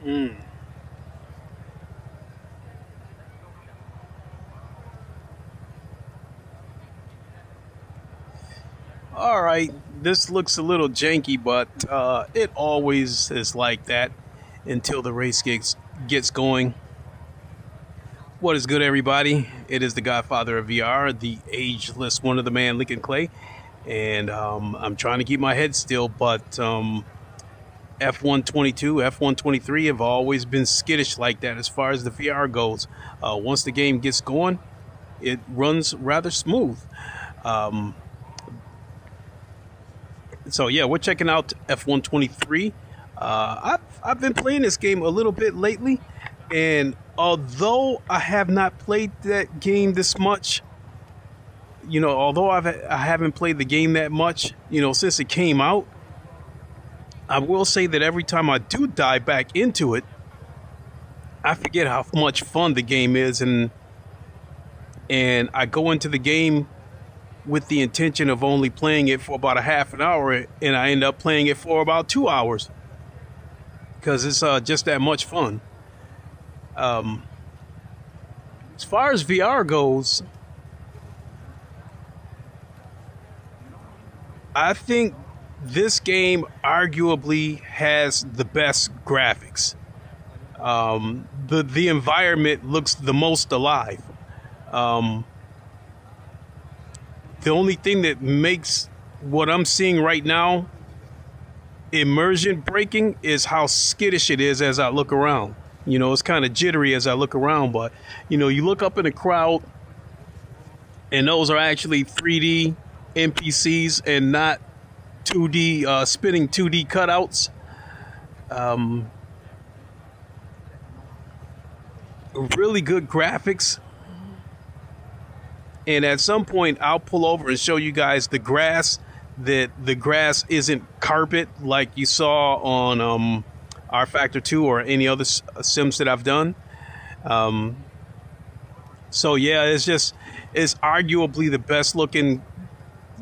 Mm. All right, this looks a little janky, but it always is like that until the race gets going. What is good, everybody? It is the Godfather of VR, the ageless one of the man, Lincoln Clay, and I'm trying to keep my head still, but F122, F123 have always been skittish like that as far as the VR goes. Once the game gets going, it runs rather smooth. Um, so yeah, we're checking out F123. I've been playing this game a little bit lately, and although I have not played that game this much, although I haven't played the game that much, since it came out, I will say that every time I do dive back into it, I forget how much fun the game is, and I go into the game with the intention of only playing it for about a half an hour, and I end up playing it for about 2 hours because it's just that much fun. As far as VR goes, I think this game arguably has the best graphics. The environment looks the most alive. The only thing that makes what I'm seeing right now immersion breaking is how skittish it is as I look around. It's kind of jittery as I look around, but you look up in the crowd and those are actually 3D NPCs and not 2D spinning 2D cutouts. Really good graphics. And at some point, I'll pull over and show you guys the grass. That the grass isn't carpet like you saw on R Factor 2 or any other sims that I've done. So yeah, it's arguably the best looking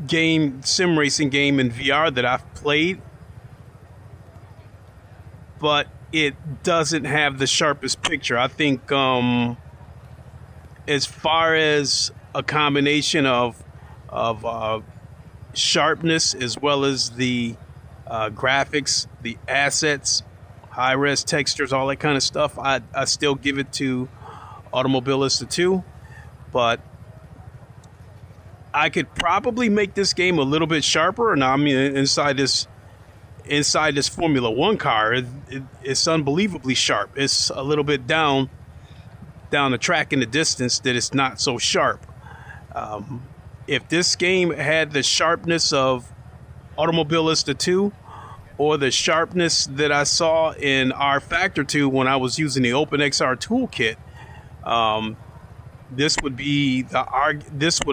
sim racing game in VR that I've played. But it doesn't have the sharpest picture. I think as far as a combination of sharpness as well as the graphics, the assets, high-res textures, all that kind of stuff, I still give it to Automobilista 2. But I could probably make this game a little bit sharper. Now, I mean, inside this Formula One car, it's unbelievably sharp. It's a little bit down the track in the distance that it's not so sharp. If this game had the sharpness of Automobilista 2 or the sharpness that I saw in R Factor 2 when I was using the OpenXR toolkit, this would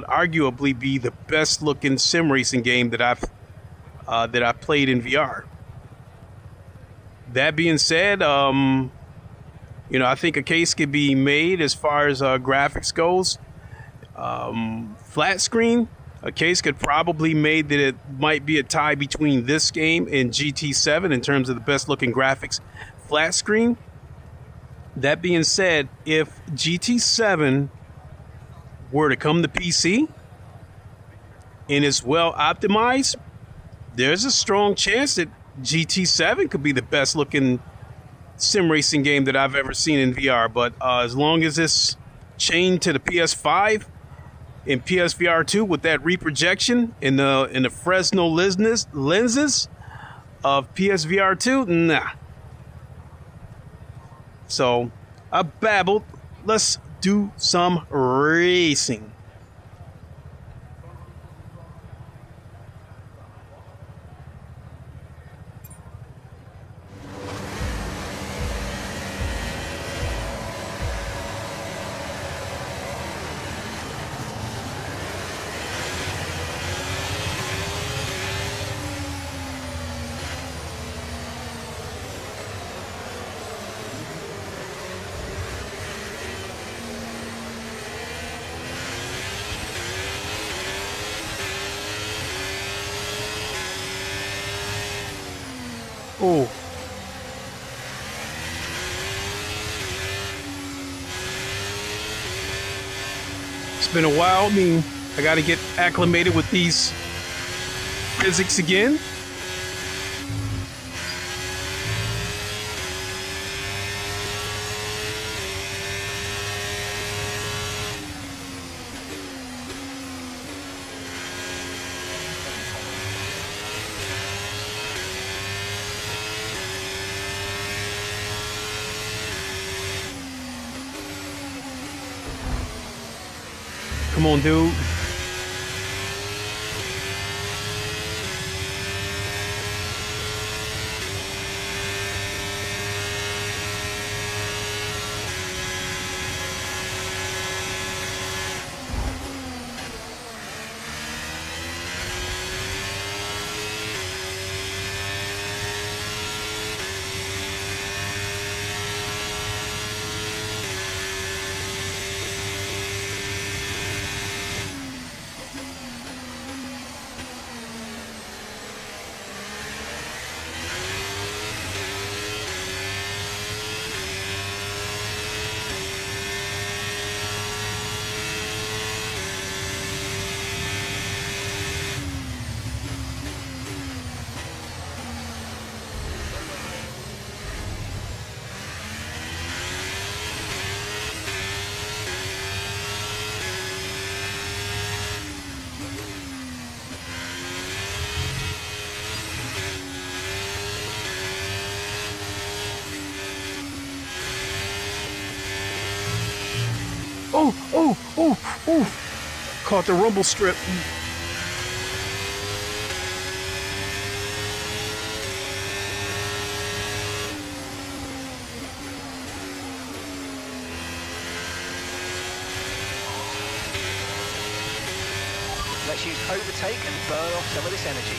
arguably be the best looking sim racing game that I've played in VR. That being said, I think a case could be made as far as graphics goes. Flat screen, a case could probably made that it might be a tie between this game and GT7 in terms of the best looking graphics flat screen. That being said, if GT7 were to come to PC and is well optimized, there's a strong chance that GT7 could be the best looking sim racing game that I've ever seen in VR. But as long as it's chained to the PS5 and PSVR 2 with that reprojection in the Fresnel lenses of PSVR 2, nah. So I babbled. Let's do some racing. Oh. been a while. I mean, I got to get acclimated with these physics again. Come on, dude. Oh, caught the rumble strip. Let's use overtake and burn off some of this energy.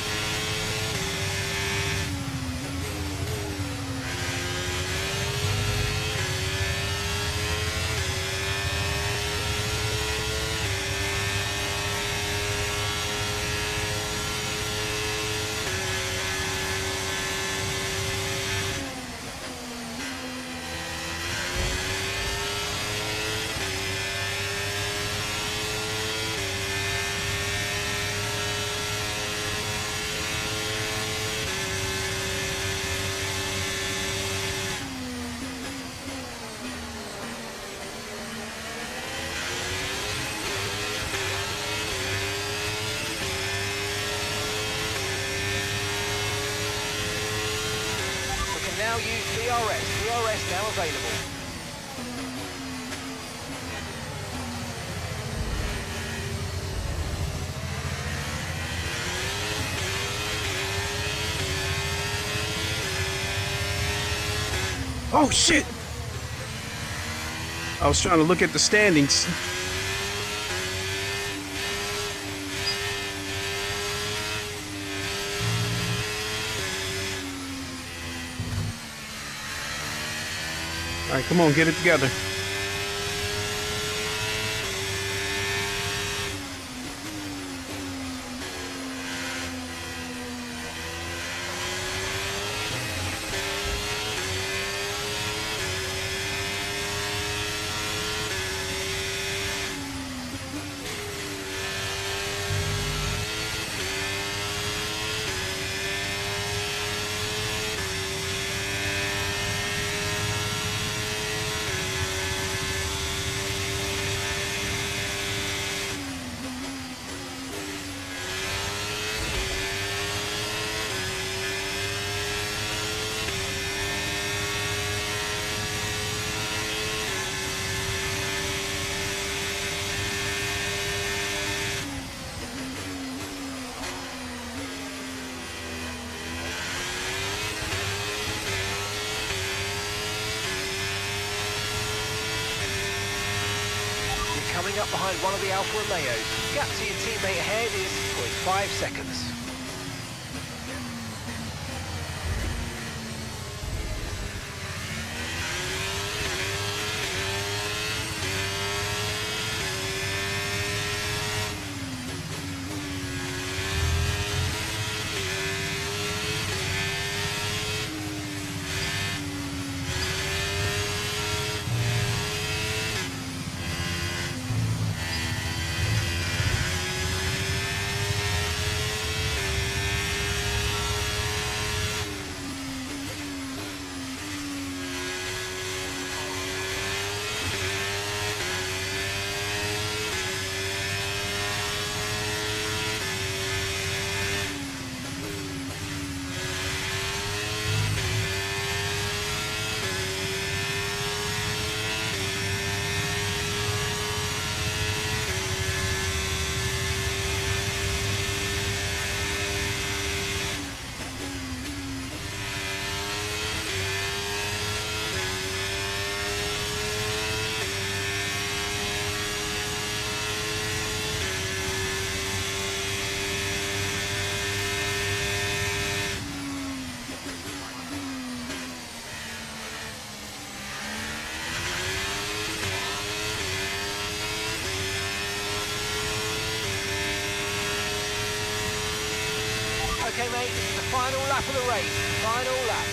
Now use DRS now available. Oh shit! I was trying to look at the standings. All right, come on, get it together. Coming up behind one of the Alfa Romeos. Gap to your teammate ahead is 0.5 seconds. Okay, mate, this is the final lap of the race. Final lap.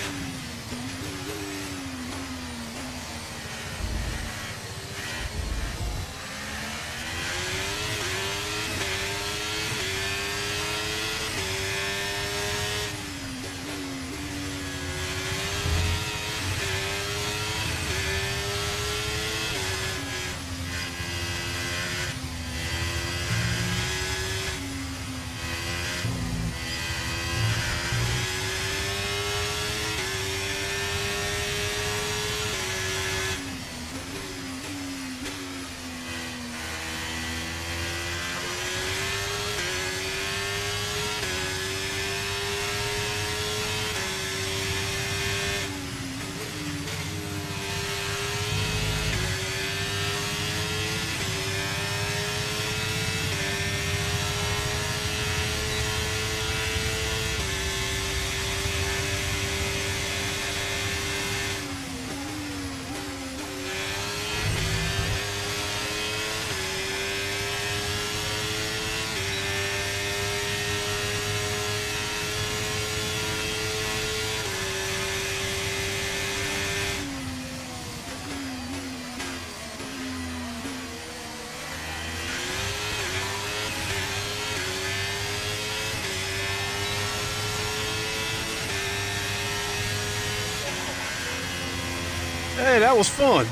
Hey, that was fun.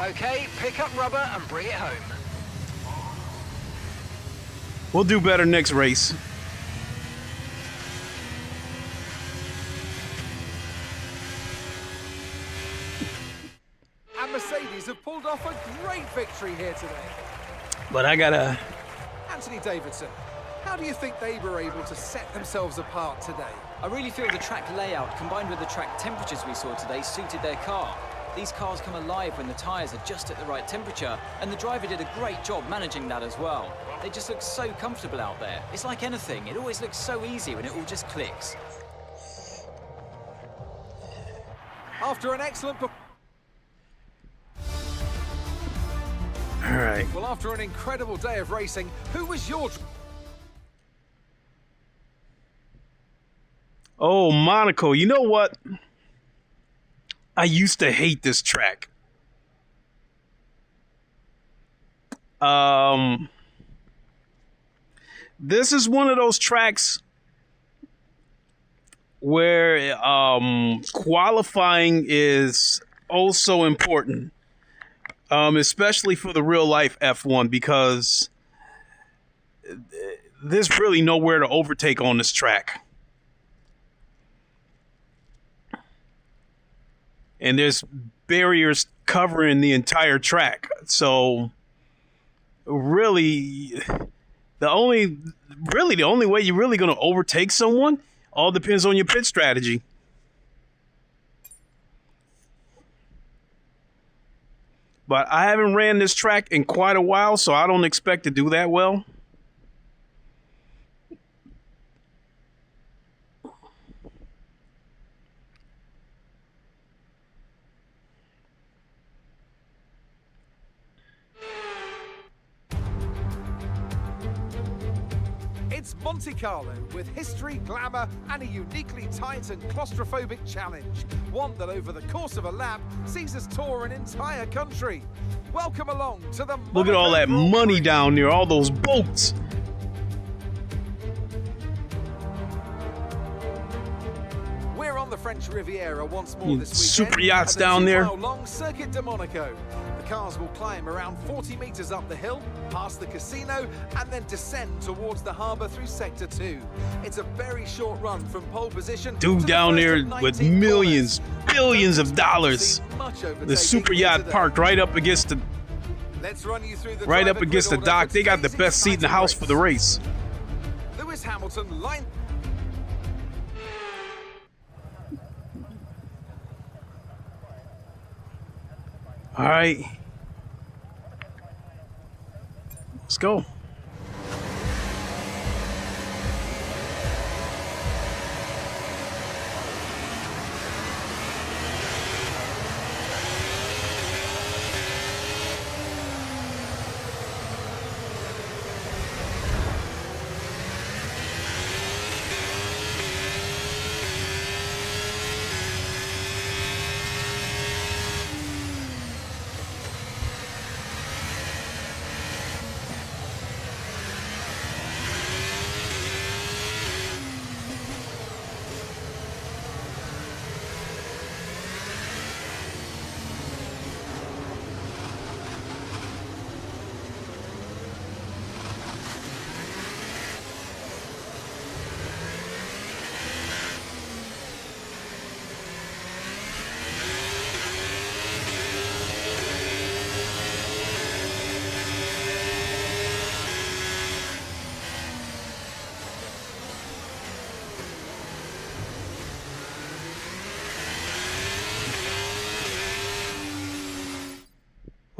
Okay, pick up rubber and bring it home. We'll do better next race. And Mercedes have pulled off a great victory here today. But I gotta... Anthony Davidson, how do you think they were able to set themselves apart today? I really feel the track layout combined with the track temperatures we saw today suited their car. These cars come alive when the tyres are just at the right temperature, and the driver did a great job managing that as well. They just look so comfortable out there. It's like anything, it always looks so easy when it all just clicks. After an excellent All right. Well, after an incredible day of racing, who was your... Oh, Monaco. You know what? I used to hate this track. This is one of those tracks where qualifying is also important, especially for the real life F1, because there's really nowhere to overtake on this track. And there's barriers covering the entire track. So really the only way you're really going to overtake someone all depends on your pit strategy. But I haven't ran this track in quite a while, so I don't expect to do that well. It's Monte Carlo with history, glamour, and a uniquely tight and claustrophobic challenge. One that over the course of a lap sees us tour an entire country. Welcome along to the Look at all that money down there, all those boats. We're on the French Riviera once more this weekend. Super yachts down there. Long Circuit de Monaco. The cars will climb around 40 meters up the hill, past the casino, and then descend towards the harbor through Sector 2. It's a very short run from pole position. Dude down there with millions, billions of dollars. The super yacht parked right up against the dock. They got the best seat in the house for the race. Lewis Hamilton line. All right, let's go.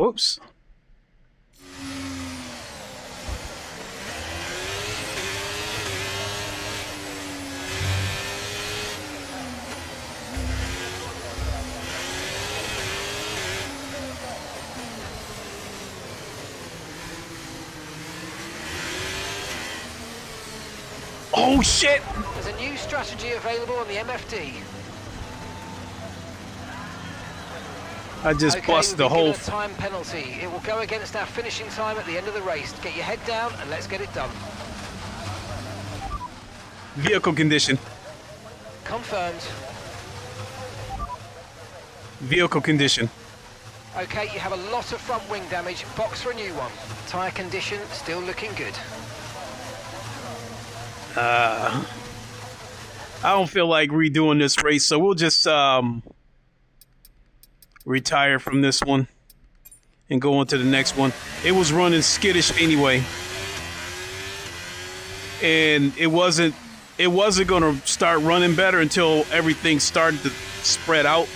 Oops. Oh shit! There's a new strategy available on the MFD. I just busted the whole. A time penalty. It will go against our finishing time at the end of the race. Get your head down and let's get it done. Vehicle condition. Confirmed. Vehicle condition. Okay, you have a lot of front wing damage. Box for a new one. Tyre condition still looking good. I don't feel like redoing this race, so we'll just retire from this one and go on to the next one. It was running skittish anyway, and it wasn't going to start running better until everything started to spread out.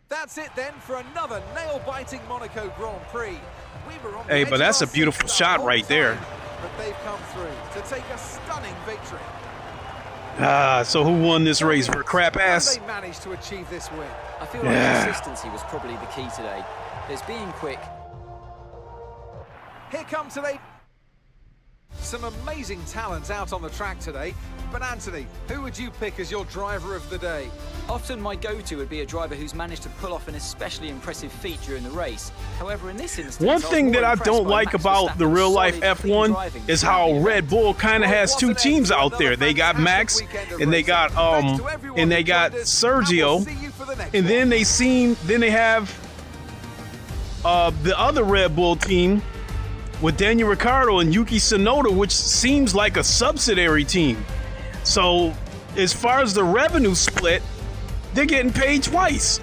That's it then for another nail-biting Monaco Grand Prix. We were on the Hey, edge but of that's our a beautiful seats shot the whole right there. time, but they've come through to take a stunning victory. So who won this race for crap How ass? they managed to achieve this win. I feel like Yeah. consistency was probably the key today. There's being quick. Here come today. Some amazing talents out on the track today. But Anthony, who would you pick as your driver of the day? Often my go-to would be a driver who's managed to pull off an especially impressive feat during the race. However, in this instance, One thing that I don't like about the real life F1 is how Red Bull kind of has two teams out there. They got Max and they got Sergio, and then they have the other Red Bull team with Daniel Ricciardo and Yuki Tsunoda, which seems like a subsidiary team. So as far as the revenue split, they're getting paid twice.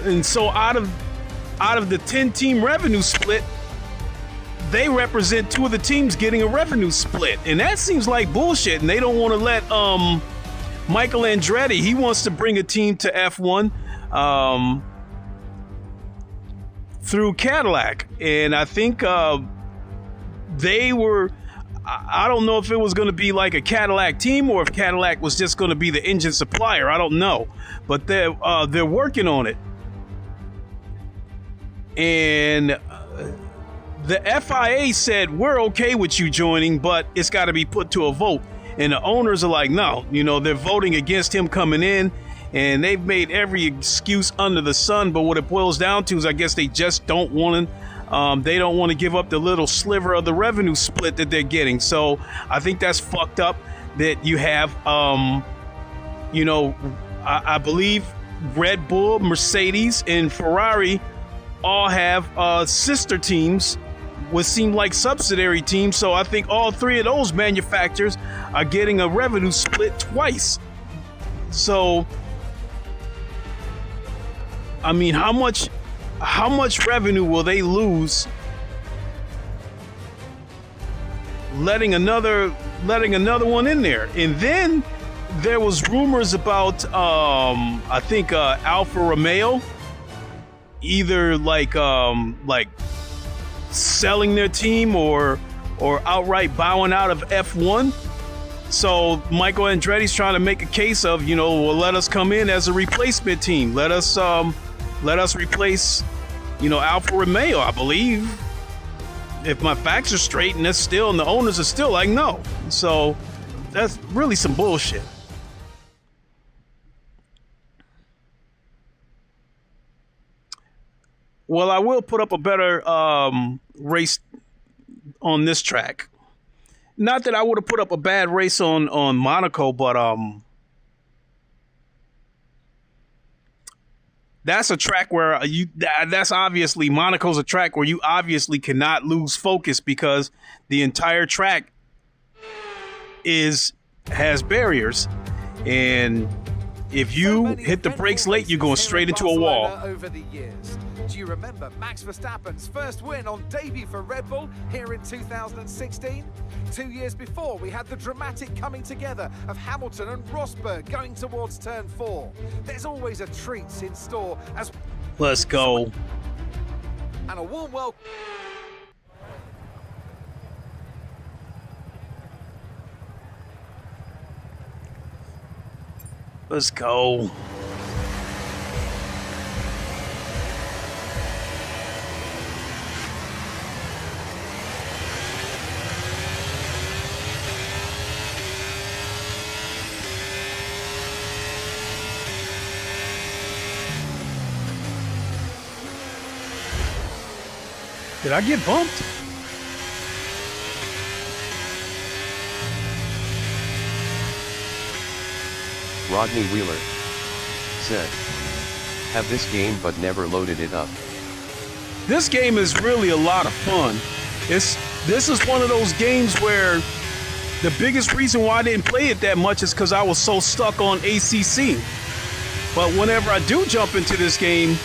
And so out of the 10-team revenue split, they represent two of the teams getting a revenue split. And that seems like bullshit. And they don't want to let Michael Andretti, he wants to bring a team to F1 through Cadillac. And I think they were, I don't know if it was going to be like a Cadillac team or if Cadillac was just going to be the engine supplier. I don't know. But they're working on it. And the FIA said, we're okay with you joining, but it's got to be put to a vote. And the owners are like, no, they're voting against him coming in. And they've made every excuse under the sun. But what it boils down to is I guess they just don't want to. They don't want to give up the little sliver of the revenue split that they're getting. So I think that's fucked up that you have, I believe Red Bull, Mercedes, and Ferrari all have sister teams, what seem like subsidiary teams. So I think all three of those manufacturers are getting a revenue split twice. So, I mean, how much revenue will they lose letting another one in there? And then there was rumors about I think Alfa Romeo either like selling their team or outright bowing out of F1. So Michael Andretti's trying to make a case of, well, let us come in as a replacement team. Let us replace, Alfa Romeo, I believe. If my facts are straight, and the owners are still like, no. So that's really some bullshit. Well, I will put up a better race on this track. Not that I would have put up a bad race on Monaco, but that's a track where that's obviously, Monaco's a track where you obviously cannot lose focus because the entire track has barriers, and if you hit the brakes late, you're going straight into a wall. Over the years. Do you remember Max Verstappen's first win on debut for Red Bull here in 2016? 2 years before, we had the dramatic coming together of Hamilton and Rosberg going towards turn 4. There's always a treat in store as... Let's go. And a warm welcome. Let's go. Did I get bumped? Rodney Wheeler said, "Have this game but never loaded it up." This game is really a lot of fun. This is one of those games where the biggest reason why I didn't play it that much is because I was so stuck on ACC. But whenever I do jump into this game,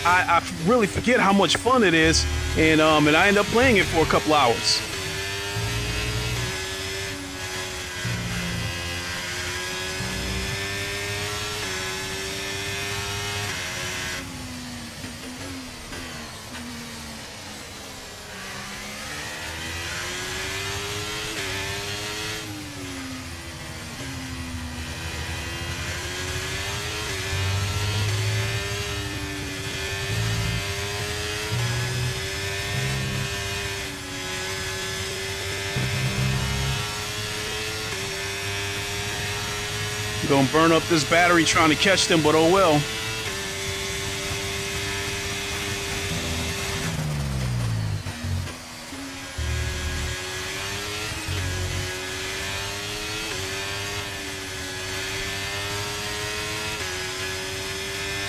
I really forget how much fun it is, and I end up playing it for a couple hours. Gonna burn up this battery trying to catch them, but oh well.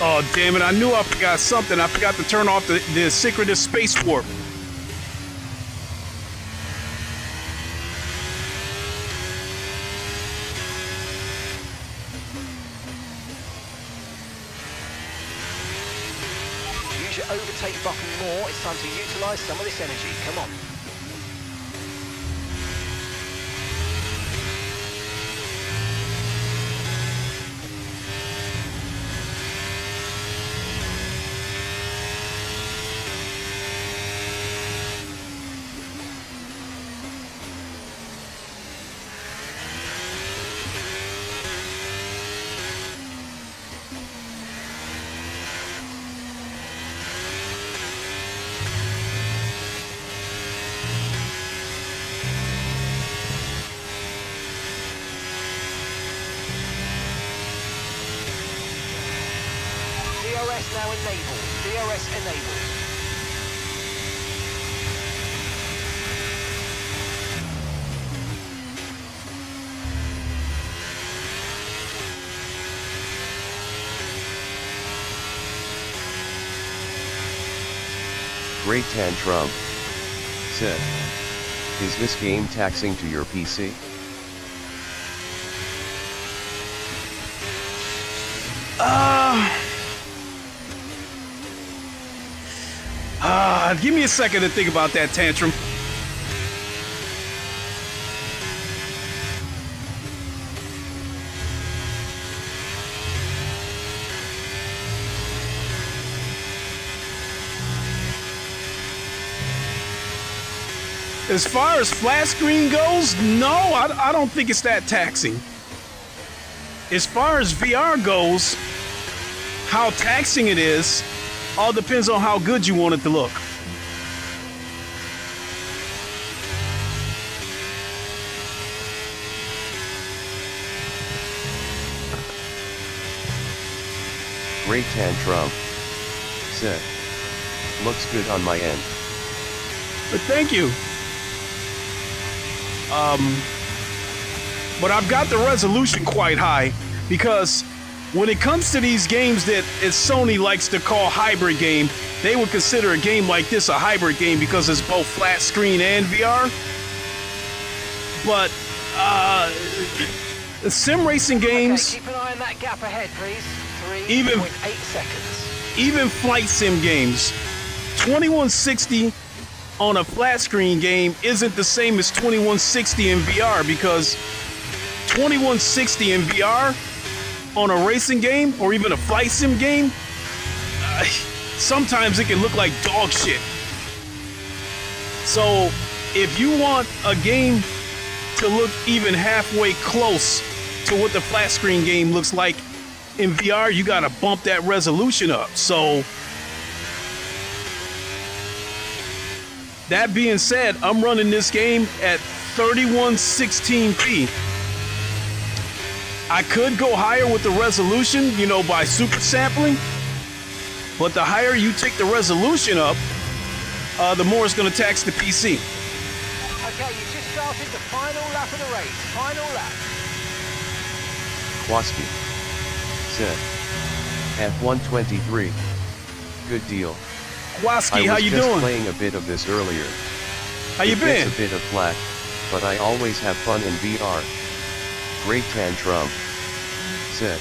Oh damn it, I knew I forgot something. I forgot to turn off the synchronous space warp. Use your overtake button more. It's time to utilise some of this energy. Come on. DRS now enabled. DRS enabled. Great Tantrum said, "Is this game taxing to your PC?" Give me a second to think about that, Tantrum. As far as flat screen goes, no, I don't think it's that taxing. As far as VR goes, how taxing it is, all depends on how good you want it to look. Great Tantrum said, "Looks good on my end." But thank you. But I've got the resolution quite high because when it comes to these games that Sony likes to call hybrid game, they would consider a game like this a hybrid game because it's both flat screen and VR. But the sim racing games, Okay, keep an eye on that gap ahead, please. Even- 3.8 seconds. even flight sim games, 2160 on a flat screen game isn't the same as 2160 in VR, because 2160 in VR on a racing game or even a flight sim game, sometimes it can look like dog shit. So if you want a game to look even halfway close to what the flat screen game looks like in VR, you gotta bump that resolution up. So that being said, I'm running this game at 3116p. I could go higher with the resolution, you know, by super sampling, but the higher you take the resolution up, the more it's going to tax the PC. Okay, you just started the final lap of the race. Final lap. Kwaski said, F123. Good deal. Waski, how you doing? I was just playing a bit of this earlier. How you been? It's a bit of flack, but I always have fun in VR. Great tantrum. Said,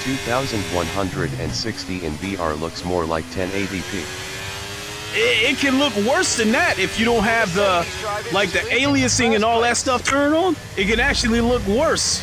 2160 in VR looks more like 1080p. It can look worse than that if you don't have the, like, the aliasing and all that stuff turned on. It can actually look worse.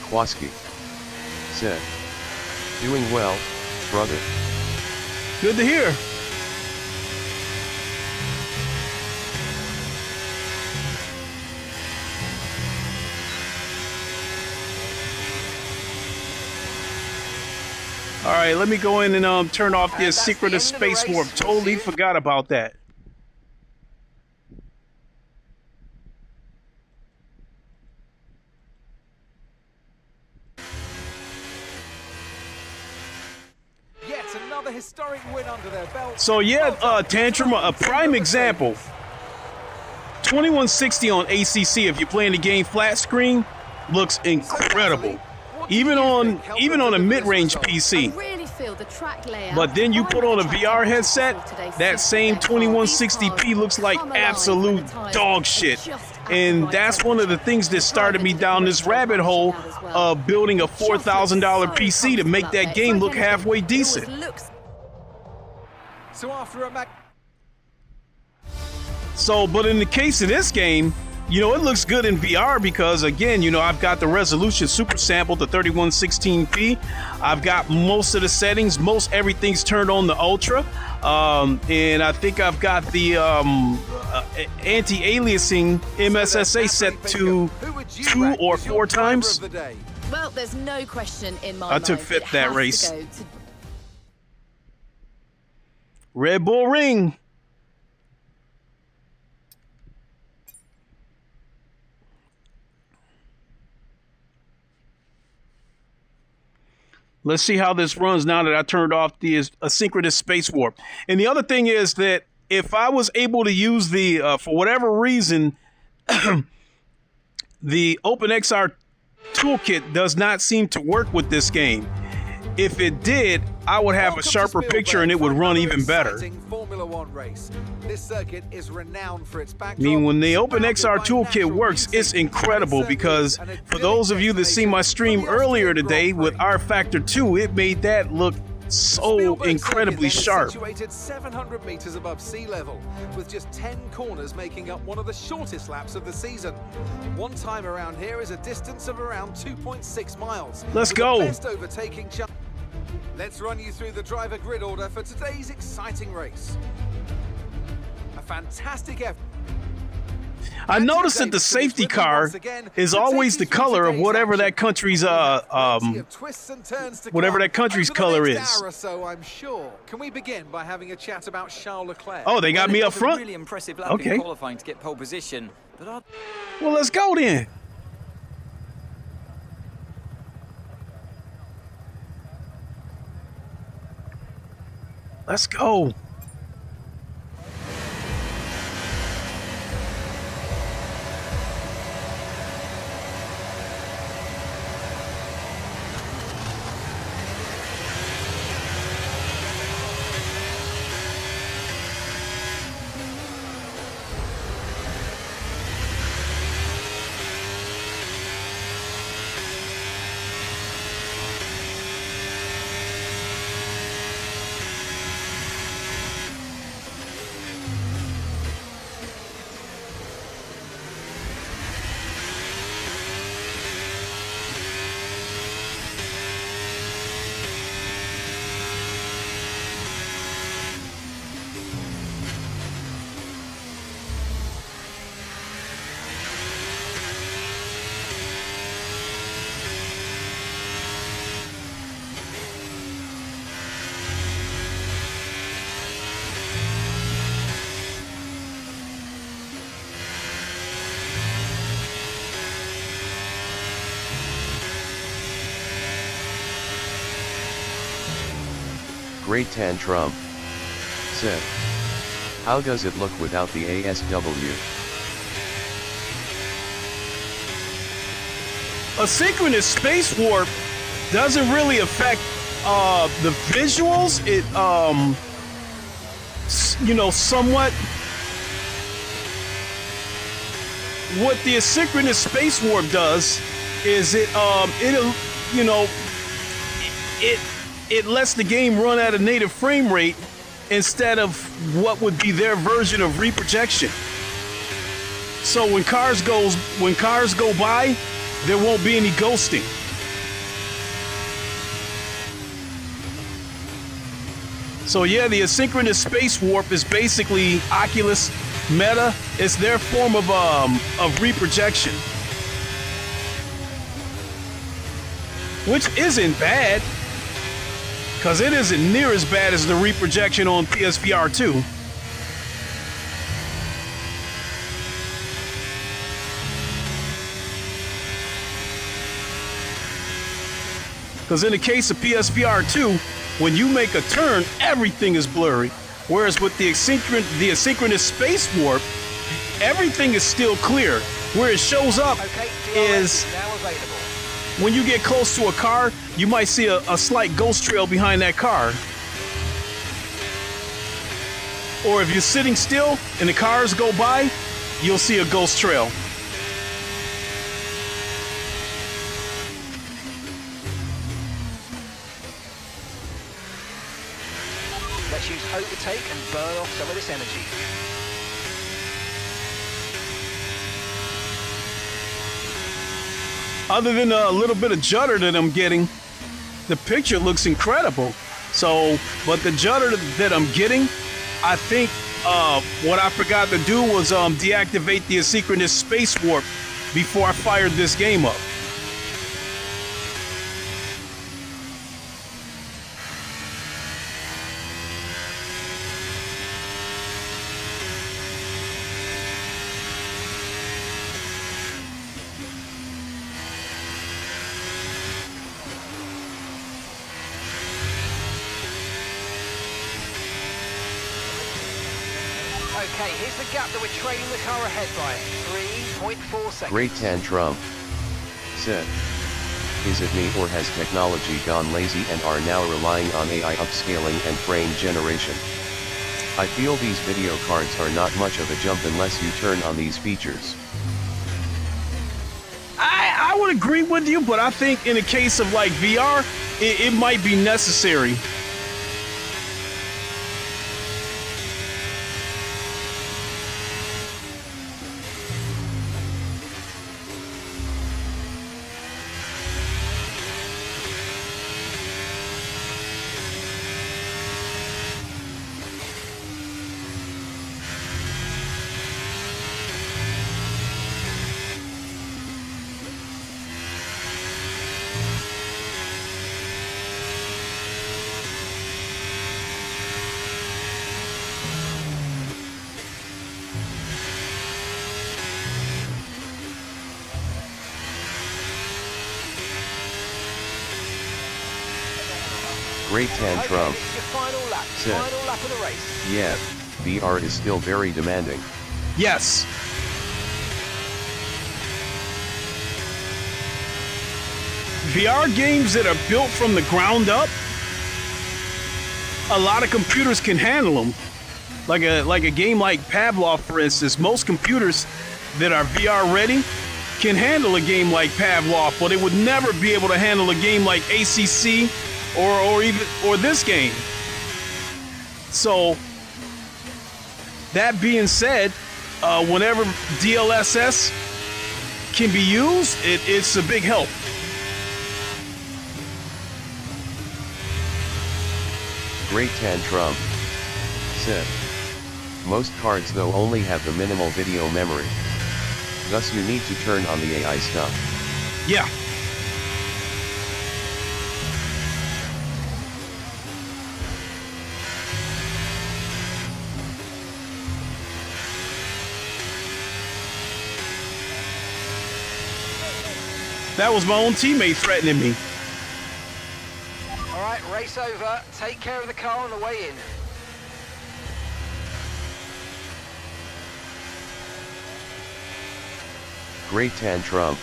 Kwaski said, doing well, brother. Good to hear. All right, let me go in and turn off this secret of space warp. Totally forgot about that. Historic win under their belt. So yeah, Tantrum, a prime example. 2160 on ACC, if you're playing the game flat screen, looks incredible. Even on a mid-range PC. But then you put on a VR headset, that same 2160p looks like absolute dog shit. And that's one of the things that started me down this rabbit hole of building a $4,000 PC to make that game look halfway decent. But in the case of this game, you know, it looks good in VR because, again, you know, I've got the resolution super sampled to 3116p. I've got most of the settings, most everything's turned on the Ultra. And I think I've got the anti-aliasing MSSA set to 2 or 4 times. Well, there's no question in my mind. I took fifth that race. Red Bull Ring. Let's see how this runs now that I turned off the asynchronous space warp. And the other thing is that if I was able to use the, for whatever reason, the OpenXR toolkit does not seem to work with this game. If it did, I would have a sharper picture and it would run even better. This circuit is renowned for its backdrop. I mean, when the OpenXR toolkit works, it's incredible because for those of you that see my stream earlier today with R Factor 2, it made that look so incredibly sharp. Situated 700 meters above sea level, with just 10 corners making up one of the shortest laps of the season. One time around here is a distance of around 2.6 miles. Let's go. Best overtaking chance. Let's run you through the driver grid order for today's exciting race. A fantastic effort. I noticed that the safety car is always the color of whatever that country's color is. So I'm sure. Can we begin by having a chat about Charles Leclerc? Oh, they got me up front. Really impressive lap in qualifying to get pole position. But well, let's go then. Let's go. Great Tantrum said, how does it look without the ASW? Asynchronous space warp doesn't really affect the visuals. It you know, somewhat. What the asynchronous space warp does is it'll, you know, it lets the game run at a native frame rate instead of what would be their version of reprojection. So when cars go by, there won't be any ghosting. So yeah, the asynchronous space warp is basically Oculus Meta. It's their form of reprojection, which isn't bad, because it isn't near as bad as the reprojection on PSVR 2. Because in the case of PSVR 2, when you make a turn, everything is blurry. Whereas with the asynchronous space warp, everything is still clear. Where it shows up is when you get close to a car, you might see a slight ghost trail behind that car. Or if you're sitting still and the cars go by, you'll see a ghost trail. Let's use overtake and burn off some of this energy. Other than a little bit of judder that I'm getting, the picture looks incredible. So, but the judder that I'm getting, I think what I forgot to do was deactivate the asynchronous space warp before I fired this game up. Okay, here's the gap that we're trailing the car ahead by. 3.4 seconds. Great Tantrum said, is it me or has technology gone lazy and are now relying on AI upscaling and frame generation? I feel these video cards are not much of a jump unless you turn on these features. I would agree with you, but I think in the case of like VR, it might be necessary. Great Tantrum This is your final lap. said, Final lap of the race. yeah, VR is still very demanding. Yes. VR games that are built from the ground up, a lot of computers can handle them. Like a game like Pavlov, for instance, most computers that are VR ready can handle a game like Pavlov, but it would never be able to handle a game like ACC or this game. So that being said, whenever DLSS can be used, it's a big help. Great Tantrum said, most cards though only have the minimal video memory. Thus you need to turn on the AI stuff. Yeah. That was my own teammate threatening me. All right, Right, race over. Take care of the car on the way in. Great Tantrum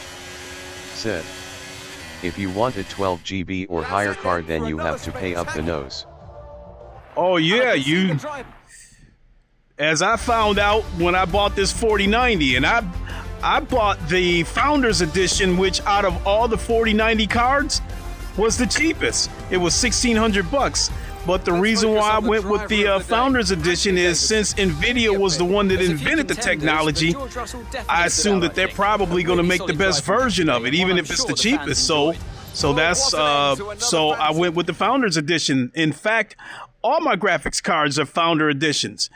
said, if you want a 12 GB or higher card, then you have to pay up the nose. Oh yeah, you. As I found out when I bought this 4090, and I bought the Founders Edition, which out of all the 4090 cards was the cheapest. It was $1,600. But the reason why I went with the Founders Edition is since Nvidia was the one that invented the technology, I assume that they're probably going to make the best version of it, even if it's the cheapest. So I went with the Founders Edition. In fact, all my graphics cards are Founder Editions.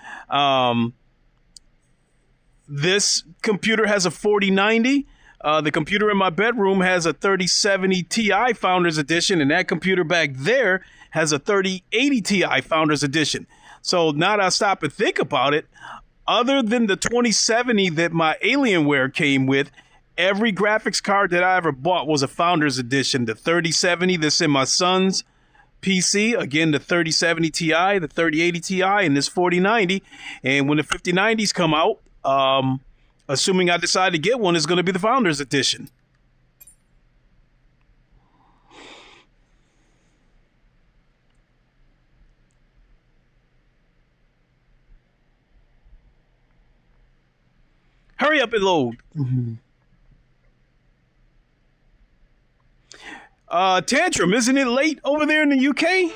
This computer has a 4090. The computer in my bedroom has a 3070 Ti Founders Edition, and that computer back there has a 3080 Ti Founders Edition. So now that I stop and think about it, other than the 2070 that my Alienware came with, every graphics card that I ever bought was a Founders Edition. The 3070 that's in my son's PC, again, the 3070 Ti, the 3080 Ti, and this 4090. And when the 5090s come out, assuming I decide to get one, it's going to be the Founders Edition. Hurry up and load. Tantrum, isn't it late over there in the UK?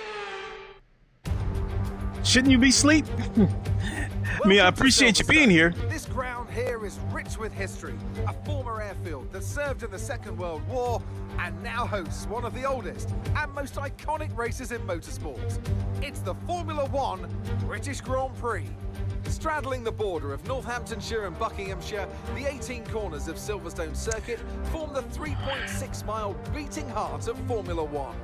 Shouldn't you be asleep? I mean, I appreciate you being here. This ground here is rich with history. A former airfield that served in the Second World War and now hosts one of the oldest and most iconic races in motorsport. It's the Formula One British Grand Prix. Straddling the border of Northamptonshire and Buckinghamshire, the 18 corners of Silverstone Circuit form the 3.6-mile beating heart of Formula One.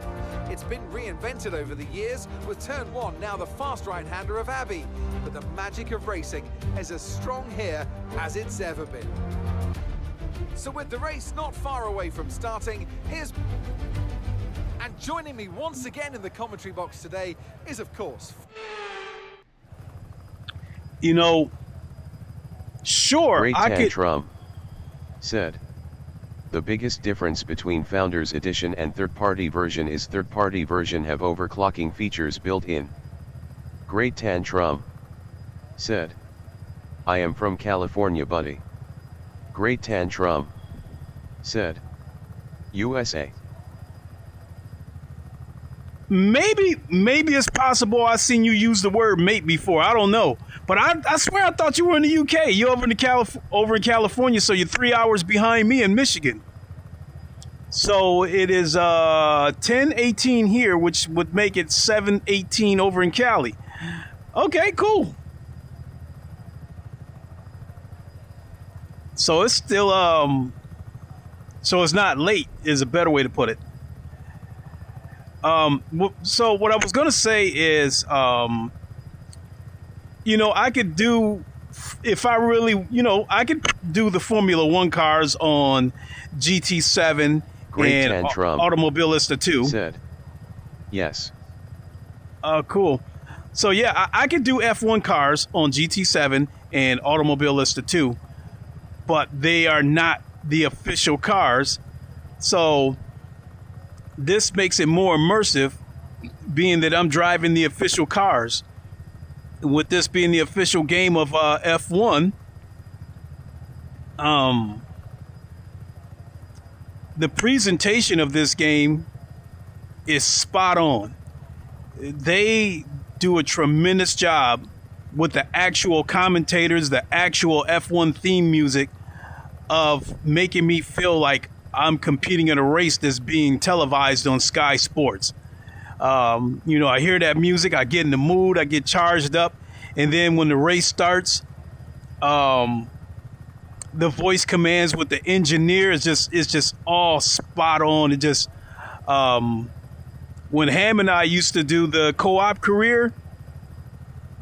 It's been reinvented over the years, with Turn 1 now the fast right-hander of Abbey, but the magic of racing is as strong here as it's ever been. So with the race not far away from starting, here's... And joining me once again in the commentary box today is, of course... You know, sure, Great I could... Tantrum said, the biggest difference between Founders Edition and third-party version is third-party version have overclocking features built in. Great Tantrum said, I am from California, buddy. Great Tantrum said, USA. Maybe it's possible I've seen you use the word mate before. I don't know. But I swear I thought you were in the UK. You're over in California, so you're 3 hours behind me in Michigan. So it is 10:18 here, which would make it 7:18 over in Cali. Okay, cool. So it's still so it's not late is a better way to put it. So what I was gonna say is, you know, I could do, if I really, you know, I could do the Formula One cars on GT7 Great and Automobilista 2. Said, yes. Cool. So yeah, I could do F1 cars on GT7 and Automobilista 2, but they are not the official cars. So this makes it more immersive, being that I'm driving the official cars. With this being the official game of F1, the presentation of this game is spot on. They do a tremendous job with the actual commentators, the actual F1 theme music, of making me feel like I'm competing in a race that's being televised on Sky Sports. You know, I hear that music, I get in the mood, I get charged up, and then when the race starts, the voice commands with the engineer is just all spot on. It just when Ham and I used to do the co-op career,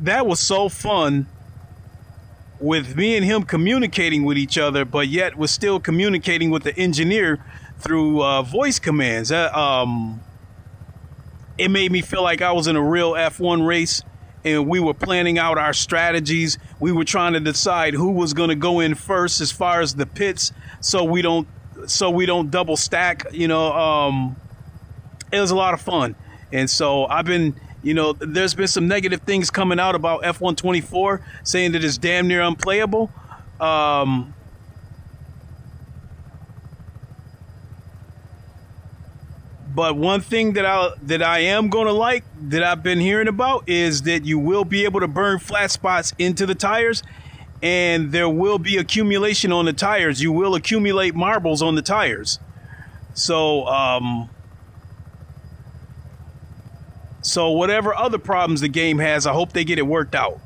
that was so fun, with me and him communicating with each other, but yet we're still communicating with the engineer through voice commands. it made me feel like I was in a real F1 race, and we were planning out our strategies. We were trying to decide who was going to go in first as far as the pits, so we don't double stack. You know, it was a lot of fun. And so I've been, you know, there's been some negative things coming out about F1 24, saying that it's damn near unplayable. But one thing that I am going to like, that I've been hearing about, is that you will be able to burn flat spots into the tires, and there will be accumulation on the tires. You will accumulate marbles on the tires. So, so whatever other problems the game has, I hope they get it worked out.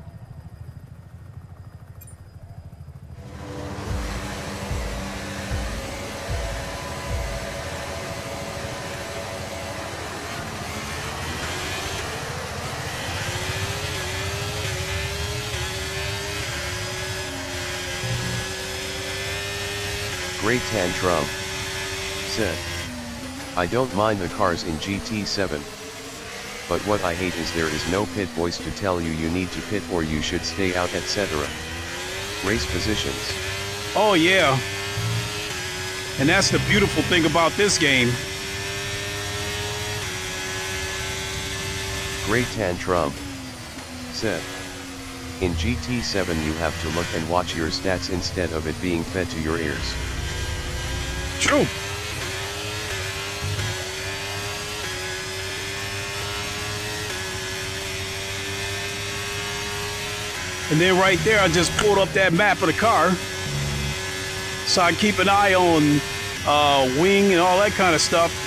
Great Tantrum said, I don't mind the cars in GT7, but what I hate is there is no pit voice to tell you need to pit or you should stay out, etc. Race positions. Oh yeah, and that's the beautiful thing about this game. Great Tantrum said, in GT7 you have to look and watch your stats instead of it being fed to your ears. True. And then right there, I just pulled up that map of the car, so I keep an eye on wing and all that kind of stuff.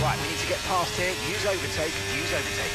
Right, we need to get past here. Use overtake, use overtake.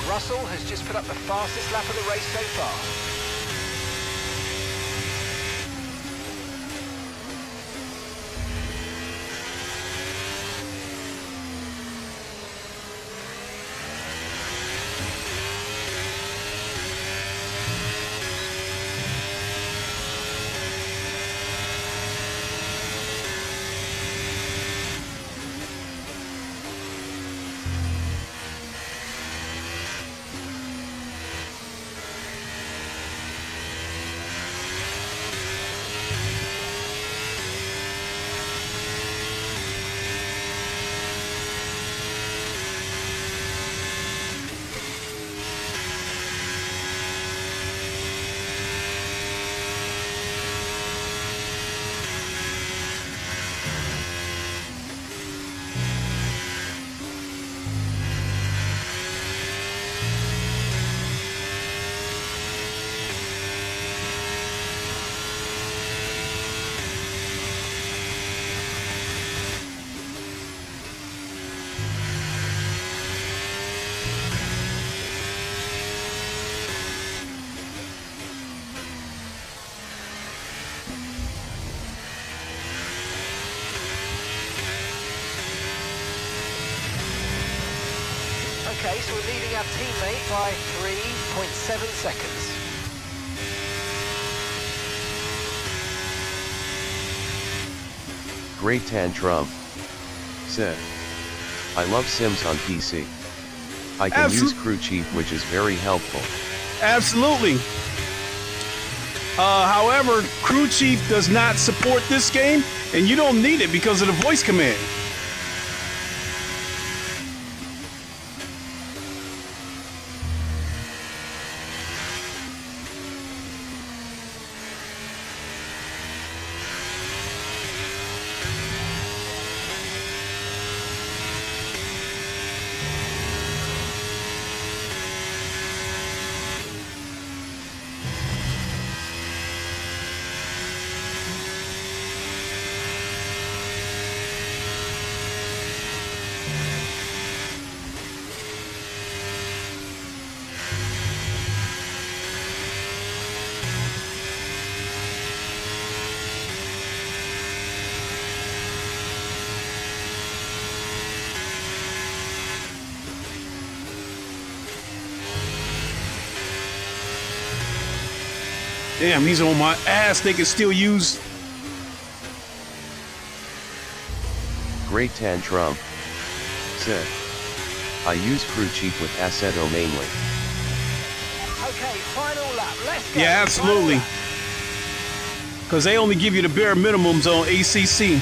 Russell has just put up the fastest lap of the race so far. Okay, so we're leading our teammate by 3.7 seconds. Great Tantrum said, I love Sims on PC. I can use Crew Chief, which is very helpful. Absolutely. However, Crew Chief does not support this game, and you don't need it because of the voice command. Damn, he's on my ass. They can still use. Great Tantrum said, I use Crew Chief with Assetto mainly. Okay, final lap. Let's go. Yeah, absolutely. Because they only give you the bare minimums on ACC.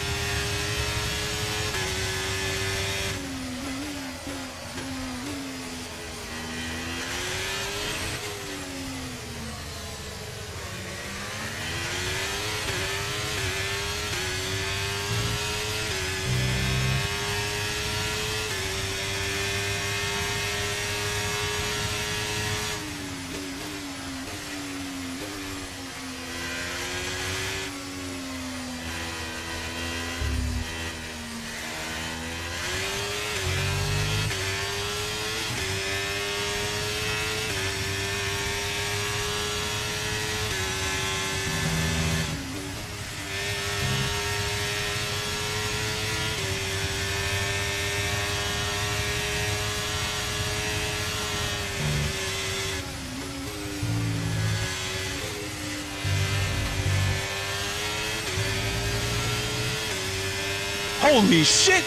Holy shit!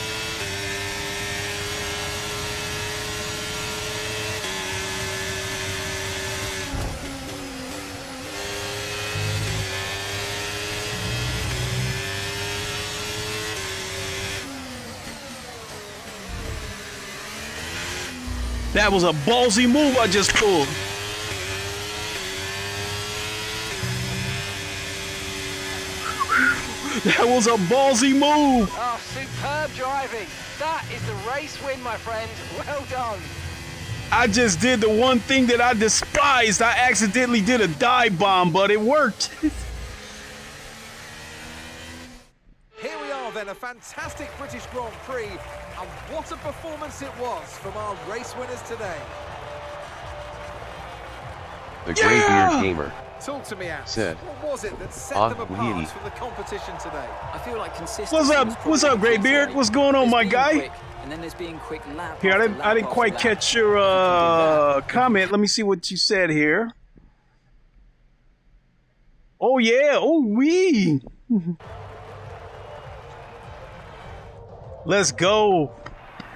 That was a ballsy move I just pulled. That was a ballsy move. Oh, superb driving. That is the race win, my friend. Well done. I just did the one thing that I despised. I accidentally did a dive bomb, but it worked. Here we are then, a fantastic British Grand Prix, and what a performance it was from our race winners today. The Greybeard Gamer Talk to me, Ant. said, What was it that set them apart from the competition today? I feel like consistency. What's up? What's up, Greybeard? What's going on, my guy? Quick, and then there's being quick lap Here, after I didn't lap quite after lap. catch your comment. Let me see what you said here. Oh yeah, oh wee. Let's go.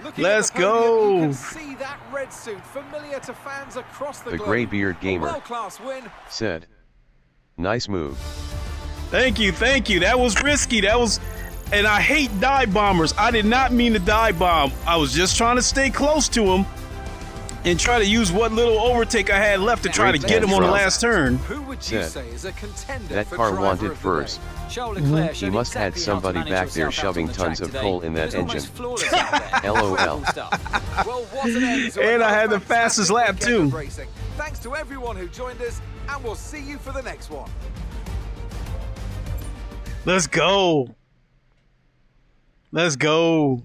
Looking Let's at the podium, go. You can see that red suit familiar to fans across the The globe. Greybeard Gamer A world-class win. said, nice move. Thank you, thank you. That was risky. That was, and I hate dive bombers. I did not mean to dive bomb. I was just trying to stay close to him and try to use what little overtake I had left to try to get him on the last turn. Who would you Said, say is a contender that for car driver wanted of the first. day? Charles Leclerc He showed must had exactly how to somebody manage back there yourself out shoving on the track tons of today. coal in that It was almost engine. flawless out there. LOL. Incredible stuff. Well, what an end to And I another had the fastest fantastic lap, weekend of too. racing. Thanks to everyone who joined us, and we'll see you for the next one. Let's go. Let's go.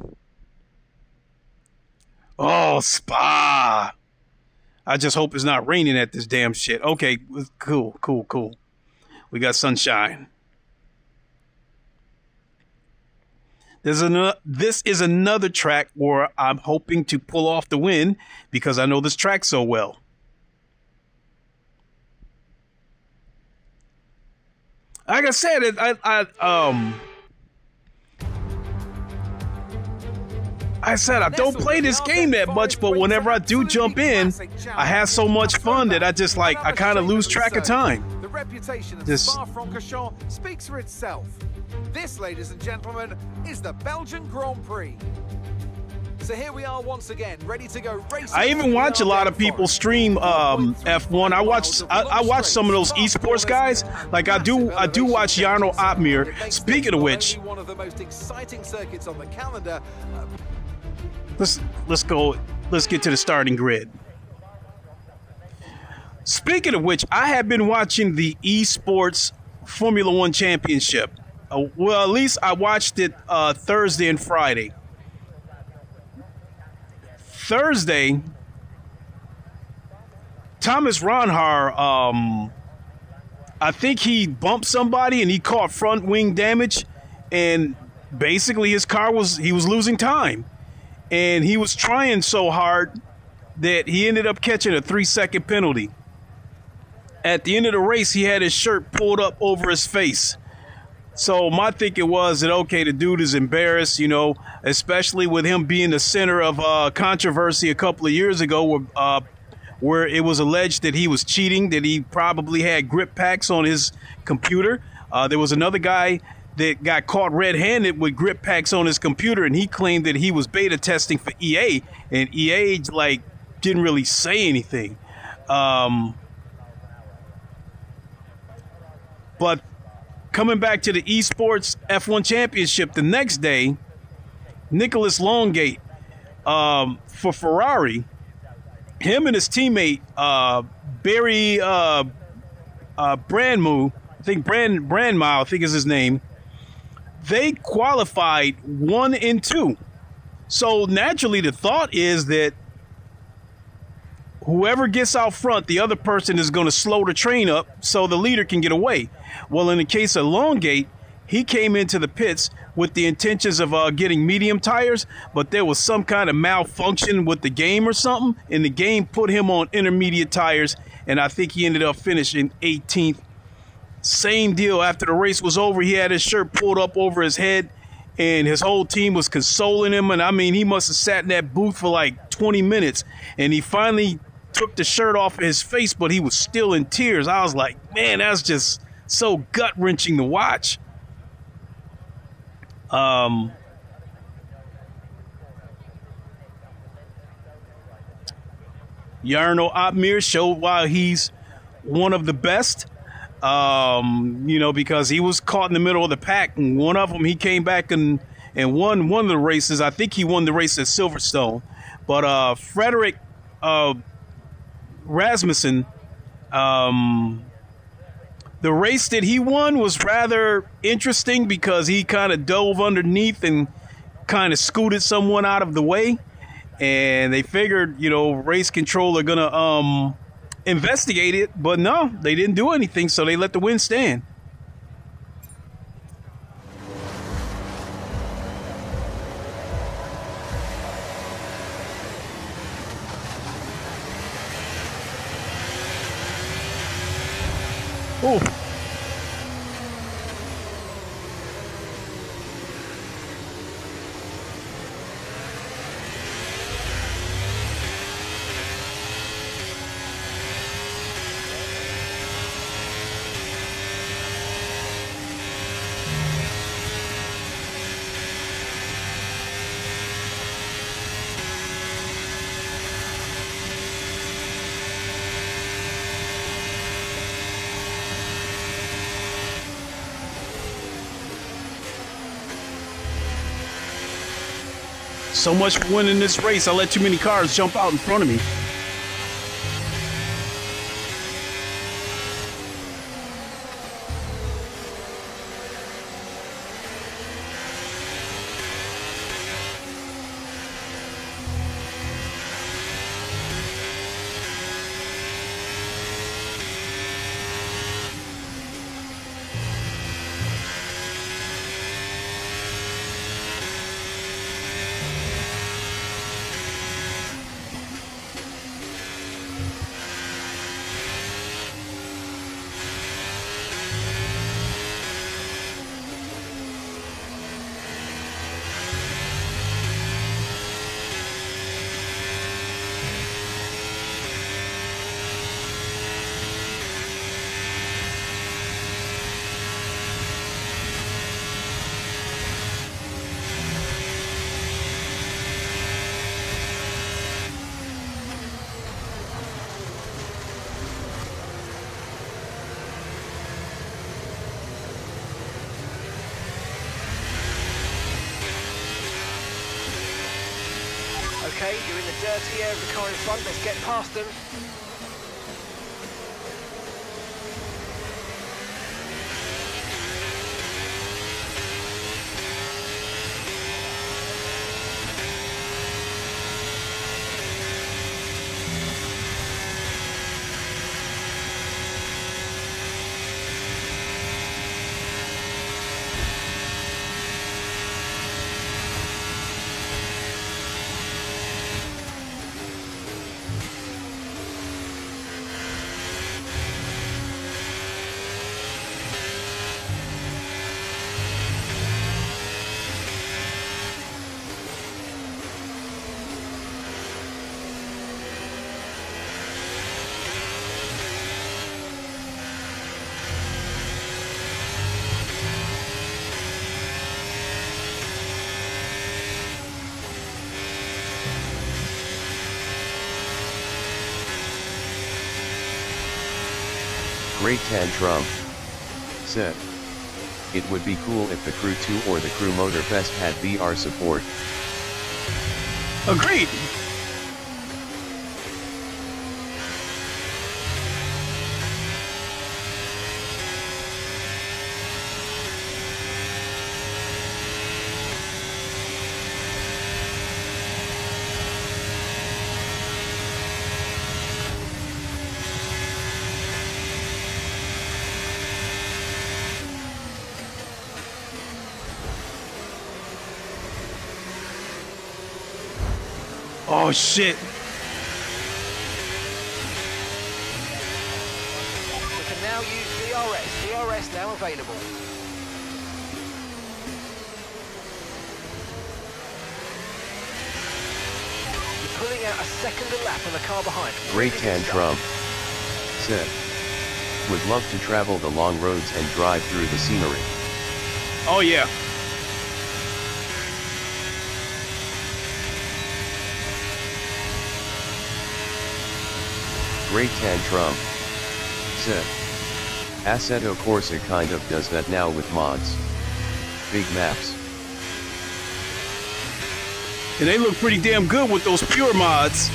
Oh, Spa. I just hope it's not raining at this damn shit. Okay, cool, cool, cool. We got sunshine. This is another track where I'm hoping to pull off the win because I know this track so well. Like I said, I don't play this game that much, but whenever I do jump in, I have so much fun that I kind of lose track of time. The reputation of Spa-Francorchamps speaks for itself. This, ladies and gentlemen, is the Belgian Grand Prix. So here we are once again, ready to go racing. I even watch a lot of people stream F1. I watch some of those esports guys. Like I do watch Jarno Opmeer. Speaking of which, one of the most exciting circuits on the calendar. let's get to the starting grid. Speaking of which, I have been watching the esports Formula One Championship. Well, at least I watched it Thursday and Friday. Thursday, Thomas Ronhar, I think he bumped somebody and he caught front wing damage, and basically his car was losing time, and he was trying so hard that he ended up catching a 3-second penalty. At the end of the race, he had his shirt pulled up over his face. So my thinking was that, okay, the dude is embarrassed, you know, especially with him being the center of controversy a couple of years ago where it was alleged that he was cheating, that he probably had grip packs on his computer. There was another guy that got caught red-handed with grip packs on his computer, and he claimed that he was beta testing for EA, and EA, like, didn't really say anything. But coming back to the esports F1 Championship the next day, Nicholas Longate for Ferrari, him and his teammate Barry Brandmau, I think Brandmau, I think is his name. They qualified 1 and 2. So naturally, the thought is that whoever gets out front, the other person is going to slow the train up so the leader can get away. Well, in the case of Longate, he came into the pits with the intentions of getting medium tires, but there was some kind of malfunction with the game or something, and the game put him on intermediate tires, and I think he ended up finishing 18th. Same deal, after the race was over, he had his shirt pulled up over his head, and his whole team was consoling him, and I mean, he must have sat in that booth for like 20 minutes, and he finally took the shirt off his face, but he was still in tears. I was like, man, that's just so gut-wrenching to watch. Jarno Opmeer showed why he's one of the best, you know, because he was caught in the middle of the pack, and one of them, he came back and won one of the races. I think he won the race at Silverstone. But Frederick Rasmussen, the race that he won was rather interesting because he kind of dove underneath and kind of scooted someone out of the way. And they figured, you know, race control are going to investigate it. But no, they didn't do anything, so they let the win stand. Oh. So much for winning this race, I let too many cars jump out in front of me. Okay, you're in the dirty air of the car in front. Let's get past them. Great Tantrum said, "It would be cool if the Crew 2 or the Crew Motorfest had VR support." Agreed. Oh shit. We can now use DRS. DRS now available. You're pulling out a second a lap on the car behind. Great Tantrum said, "Would love to travel the long roads and drive through the scenery." Oh yeah. Great Tantrum said, "Assetto Corsa kind of does that now with mods. Big maps." And they look pretty damn good with those pure mods.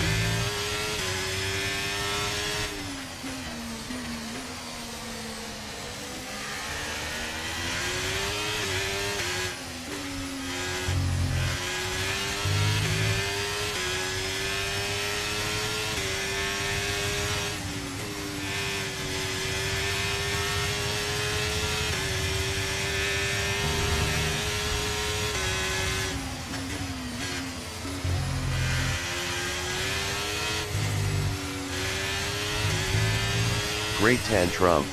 Great Tantrum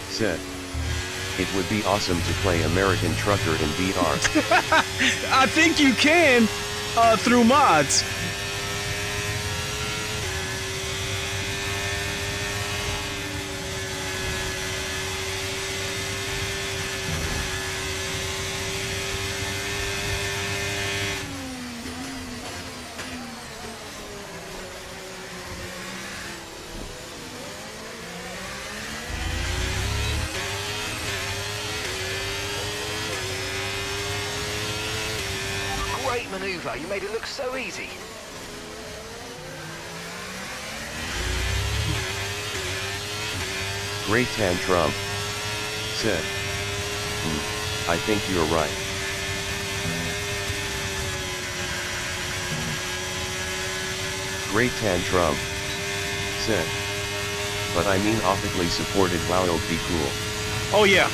said, "It would be awesome to play American Trucker in VR." I think you can through mods. Great manoeuvre. You made it look so easy. Great Tantrum said, "I think you're right." Great Tantrum said, "But I mean optically supported wow, it'll be cool." Oh yeah.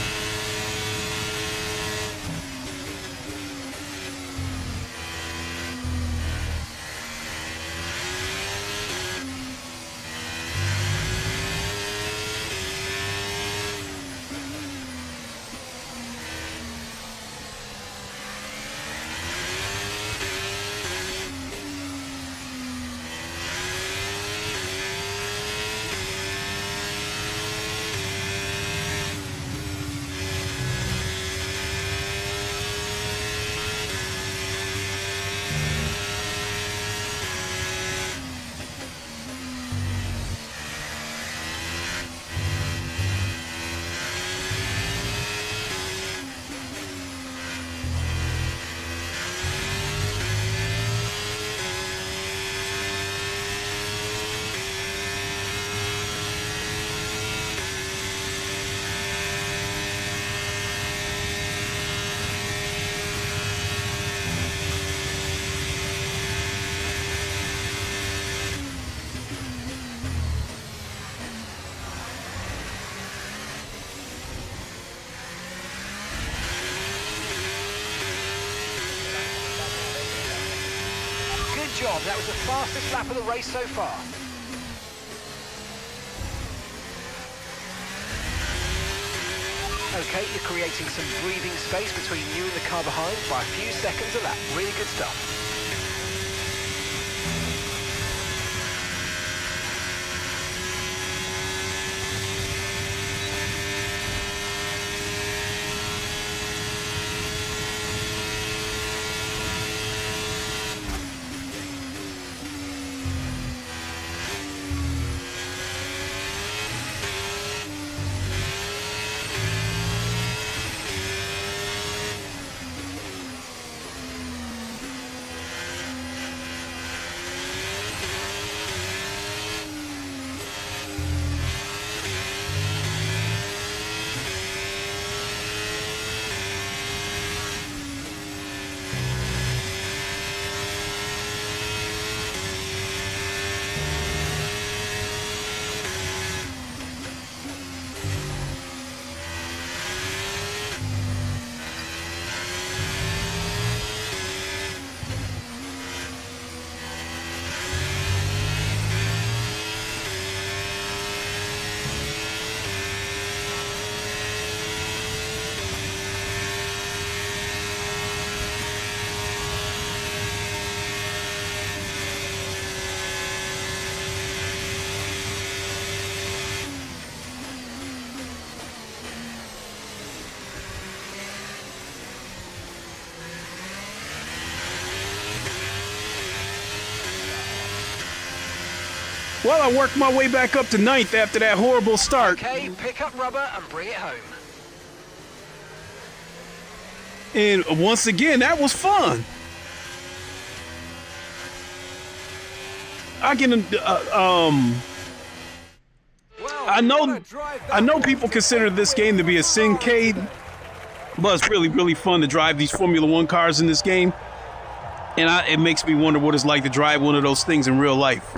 job. That was the fastest lap of the race so far. Okay, you're creating some breathing space between you and the car behind by a few seconds a lap. Really good stuff. Well, I worked my way back up to 9th after that horrible start. Okay, pick up rubber and bring it home. And once again, that was fun. I can, I know people consider this game to be a syncade, but it's really, really fun to drive these Formula One cars in this game. And it makes me wonder what it's like to drive one of those things in real life.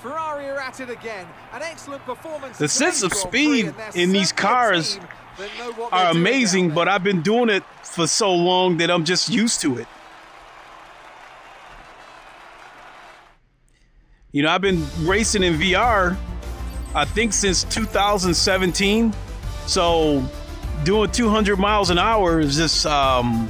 Ferrari are at it again. An excellent performance. The sense of speed in these cars are amazing, but I've been doing it for so long that I'm just used to it. You know, I've been racing in VR, I think, since 2017. So doing 200 miles an hour is just, I'm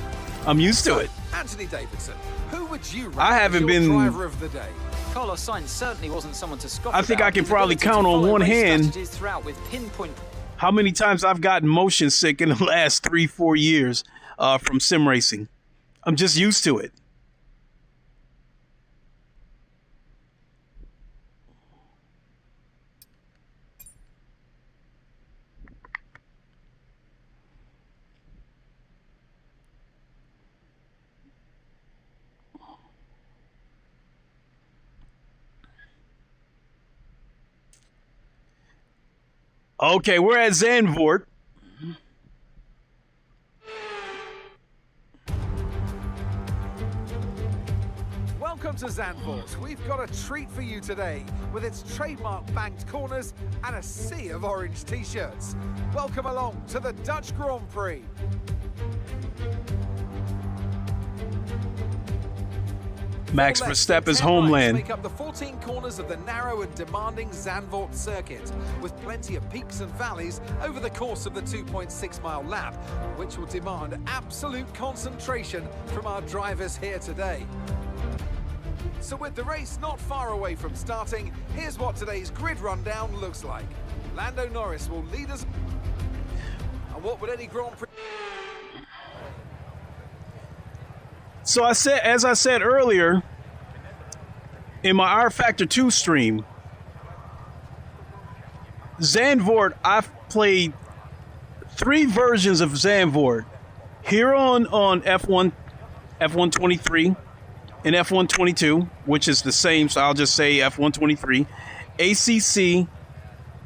used to it. Anthony Davidson, who would you rank I haven't as your been driver of the day? Carlos Sainz certainly wasn't someone to scoff I think about. I can His probably ability to count on follow one race hand strategies throughout with pinpoint. how many times I've gotten motion sick in the last 3-4 years from sim racing. I'm just used to it. Okay, we're at Zandvoort. Welcome to Zandvoort. We've got a treat for you today with its trademark banked corners and a sea of orange t-shirts. Welcome along to the Dutch Grand Prix. Max Verstappen's homeland. Make up the 14 corners of the narrow and demanding Zandvoort circuit, with plenty of peaks and valleys over the course of the 2.6-mile lap, which will demand absolute concentration from our drivers here today. So with the race not far away from starting, here's what today's grid rundown looks like. Lando Norris will lead us. And what would any Grand Prix... So as I said earlier, in my R Factor 2 stream, Zandvoort, I've played 3 versions of Zandvoort. Here on F1, F123, and F122, which is the same, so I'll just say F123, ACC,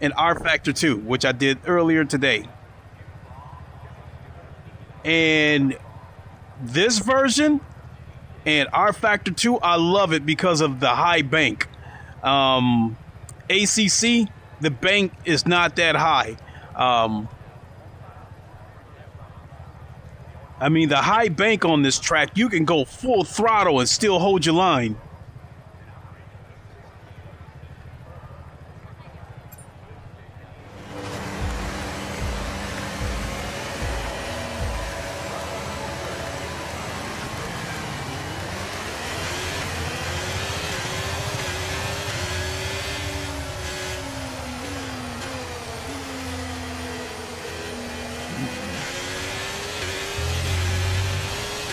and R Factor 2, which I did earlier today. And this version and R Factor 2, I love it because of the high bank. ACC, the bank is not that high. I mean, the high bank on this track, you can go full throttle and still hold your line.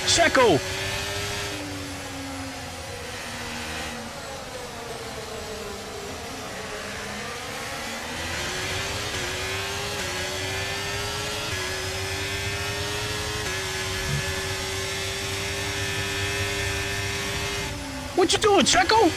Checo! What you doing, Checo?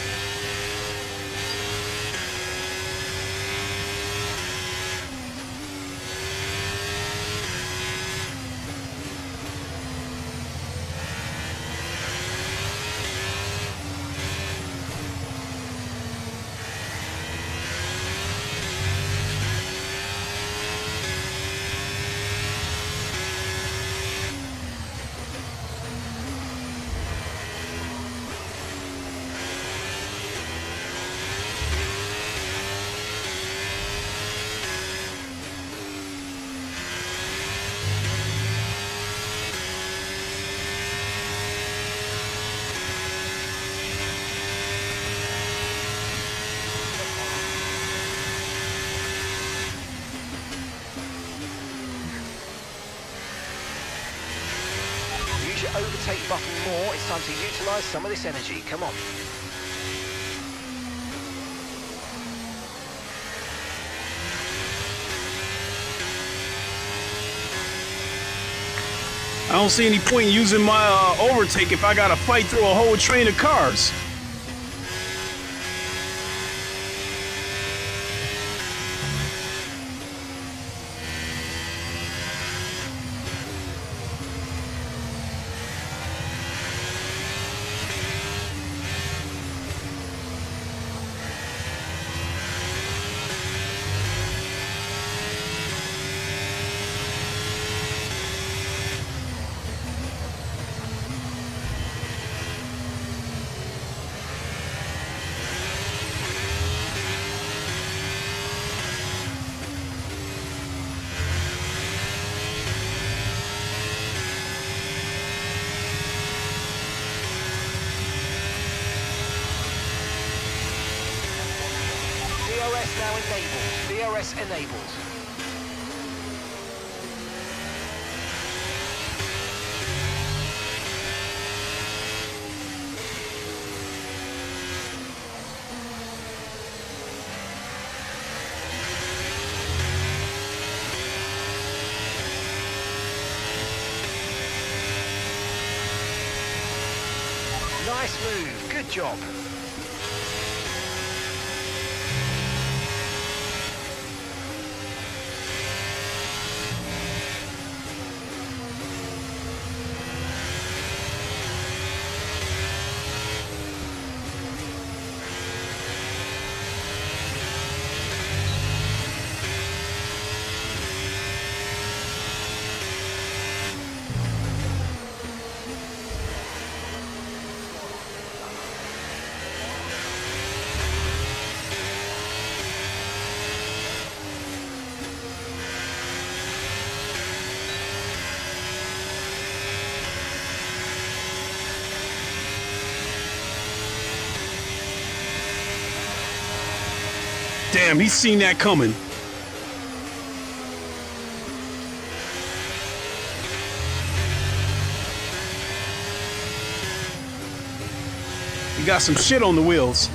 Overtake button more. It's time to utilise some of this energy. Come on. I don't see any point in using my overtake if I gotta fight through a whole train of cars. DRS now enabled. DRS enabled. Nice move. Good job. Damn, he's seen that coming. He got some shit on the wheels.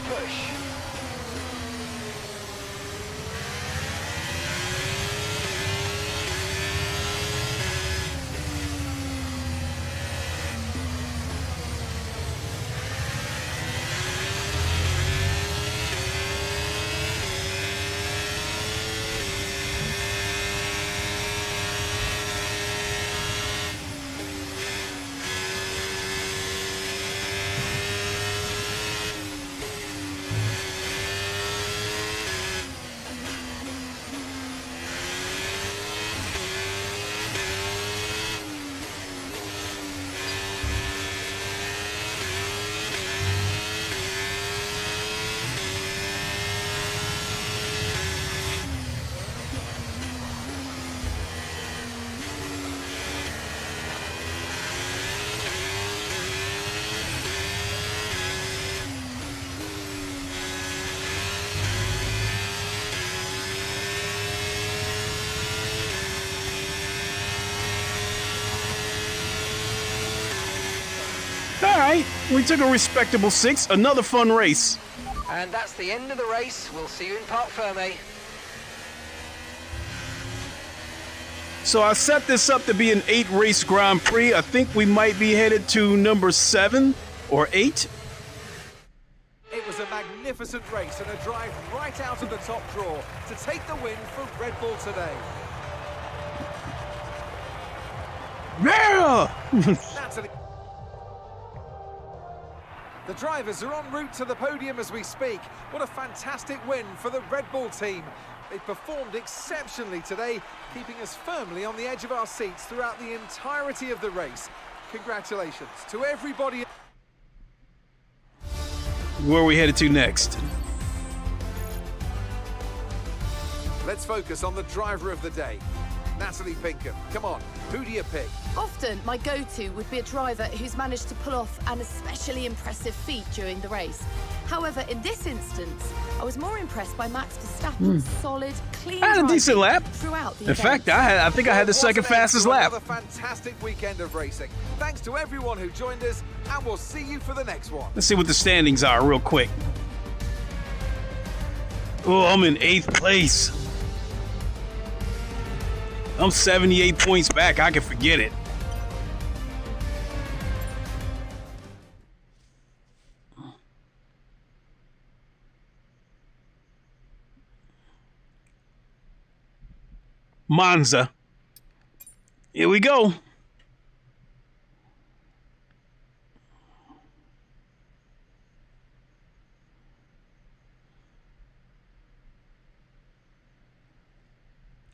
push. All right, we took a respectable 6. Another fun race. And that's the end of the race. We'll see you in Parc Fermé. So I set this up to be an 8-race Grand Prix. I think we might be headed to number 7 or 8. It was a magnificent race and a drive right out of the top draw to take the win for Red Bull today. Yeah! Natalie. The drivers are en route to the podium as we speak. What a fantastic win for the Red Bull team. They performed exceptionally today, keeping us firmly on the edge of our seats throughout the entirety of the race. Congratulations to everybody. Where are we headed to next? Let's focus on the driver of the day, Natalie Pinkham. Come on, who do you pick? Often, my go-to would be a driver who's managed to pull off an especially impressive feat during the race. However, in this instance, I was more impressed by Max Verstappen's solid, clean I had a decent lap. throughout the In event. fact, I think I had the What second an end fastest to lap. Another fantastic weekend of racing. Thanks to everyone who joined us, and we'll see you for the next one. Let's see what the standings are real quick. Oh, I'm in 8th place. I'm 78 points back. I can forget it. Monza. Here we go.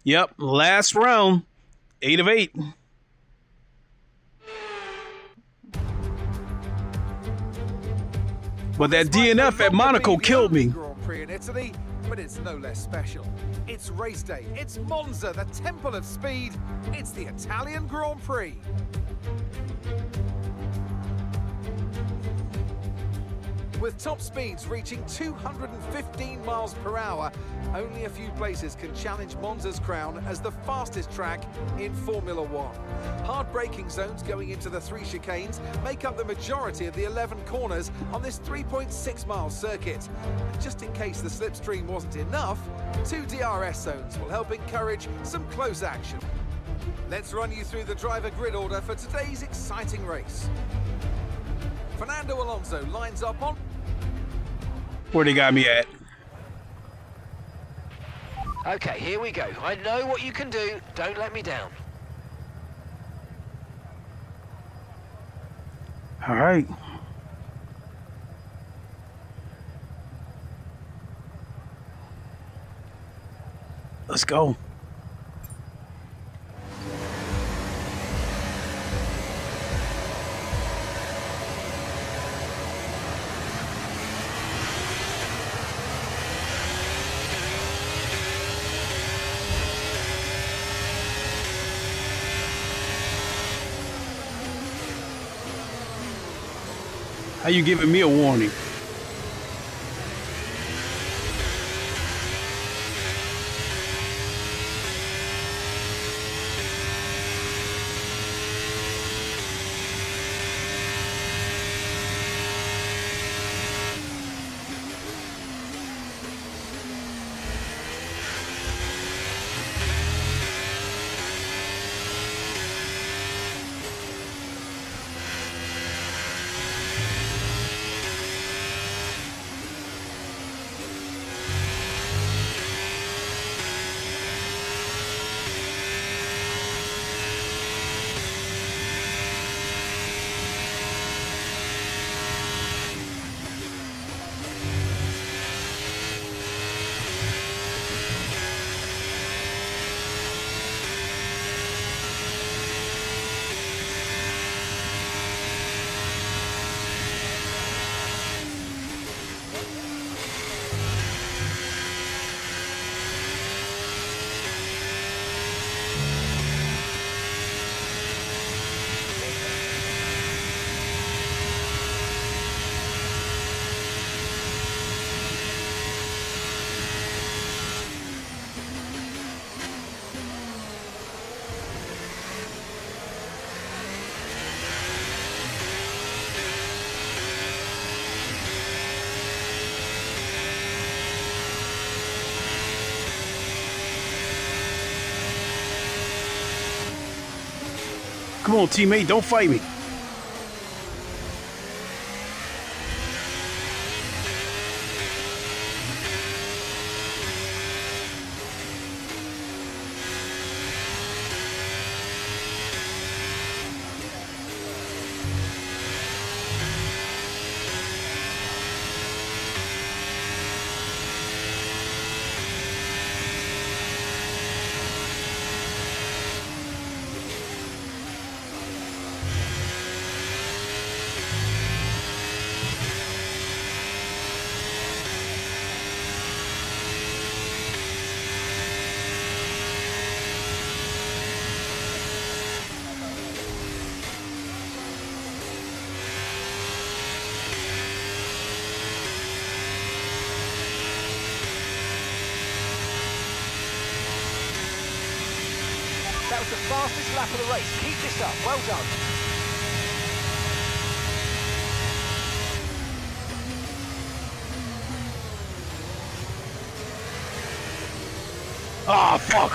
Yep, last round, 8 of 8. But that DNF at Monaco killed me. Grand Prix in Italy, but it's no less special. It's race day. It's Monza, the temple of speed. It's the Italian Grand Prix. With top speeds reaching 215 miles per hour, only a few places can challenge Monza's crown as the fastest track in Formula One. Hard braking zones going into the 3 chicanes make up the majority of the 11 corners on this 3.6-mile circuit. And just in case the slipstream wasn't enough, 2 DRS zones will help encourage some close action. Let's run you through the driver grid order for today's exciting race. Fernando Alonso lines up on... Where they got me at? Okay, here we go. I know what you can do. Don't let me down. All right. Let's go. How you giving me a warning? Come on, teammate, don't fight me. That was the fastest lap of the race. Keep this up. Well done. Ah, fuck.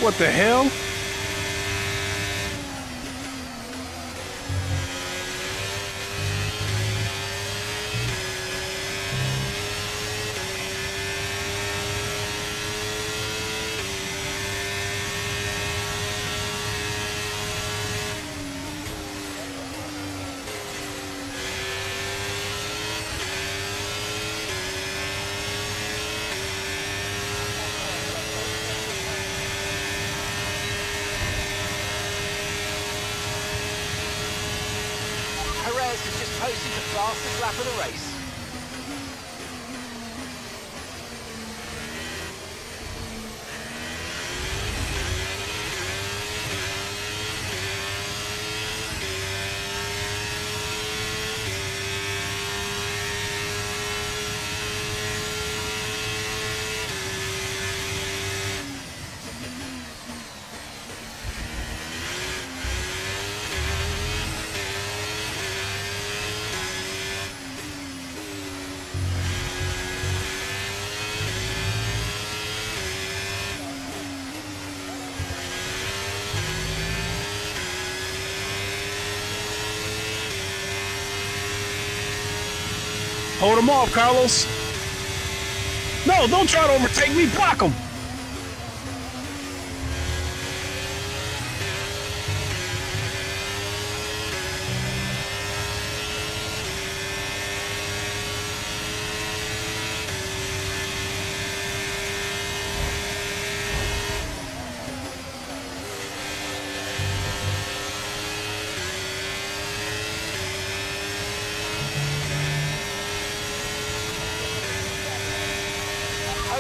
What the hell? Perez has just posted the fastest lap of the race. Hold him off, Carlos. No, don't try to overtake me. Block him.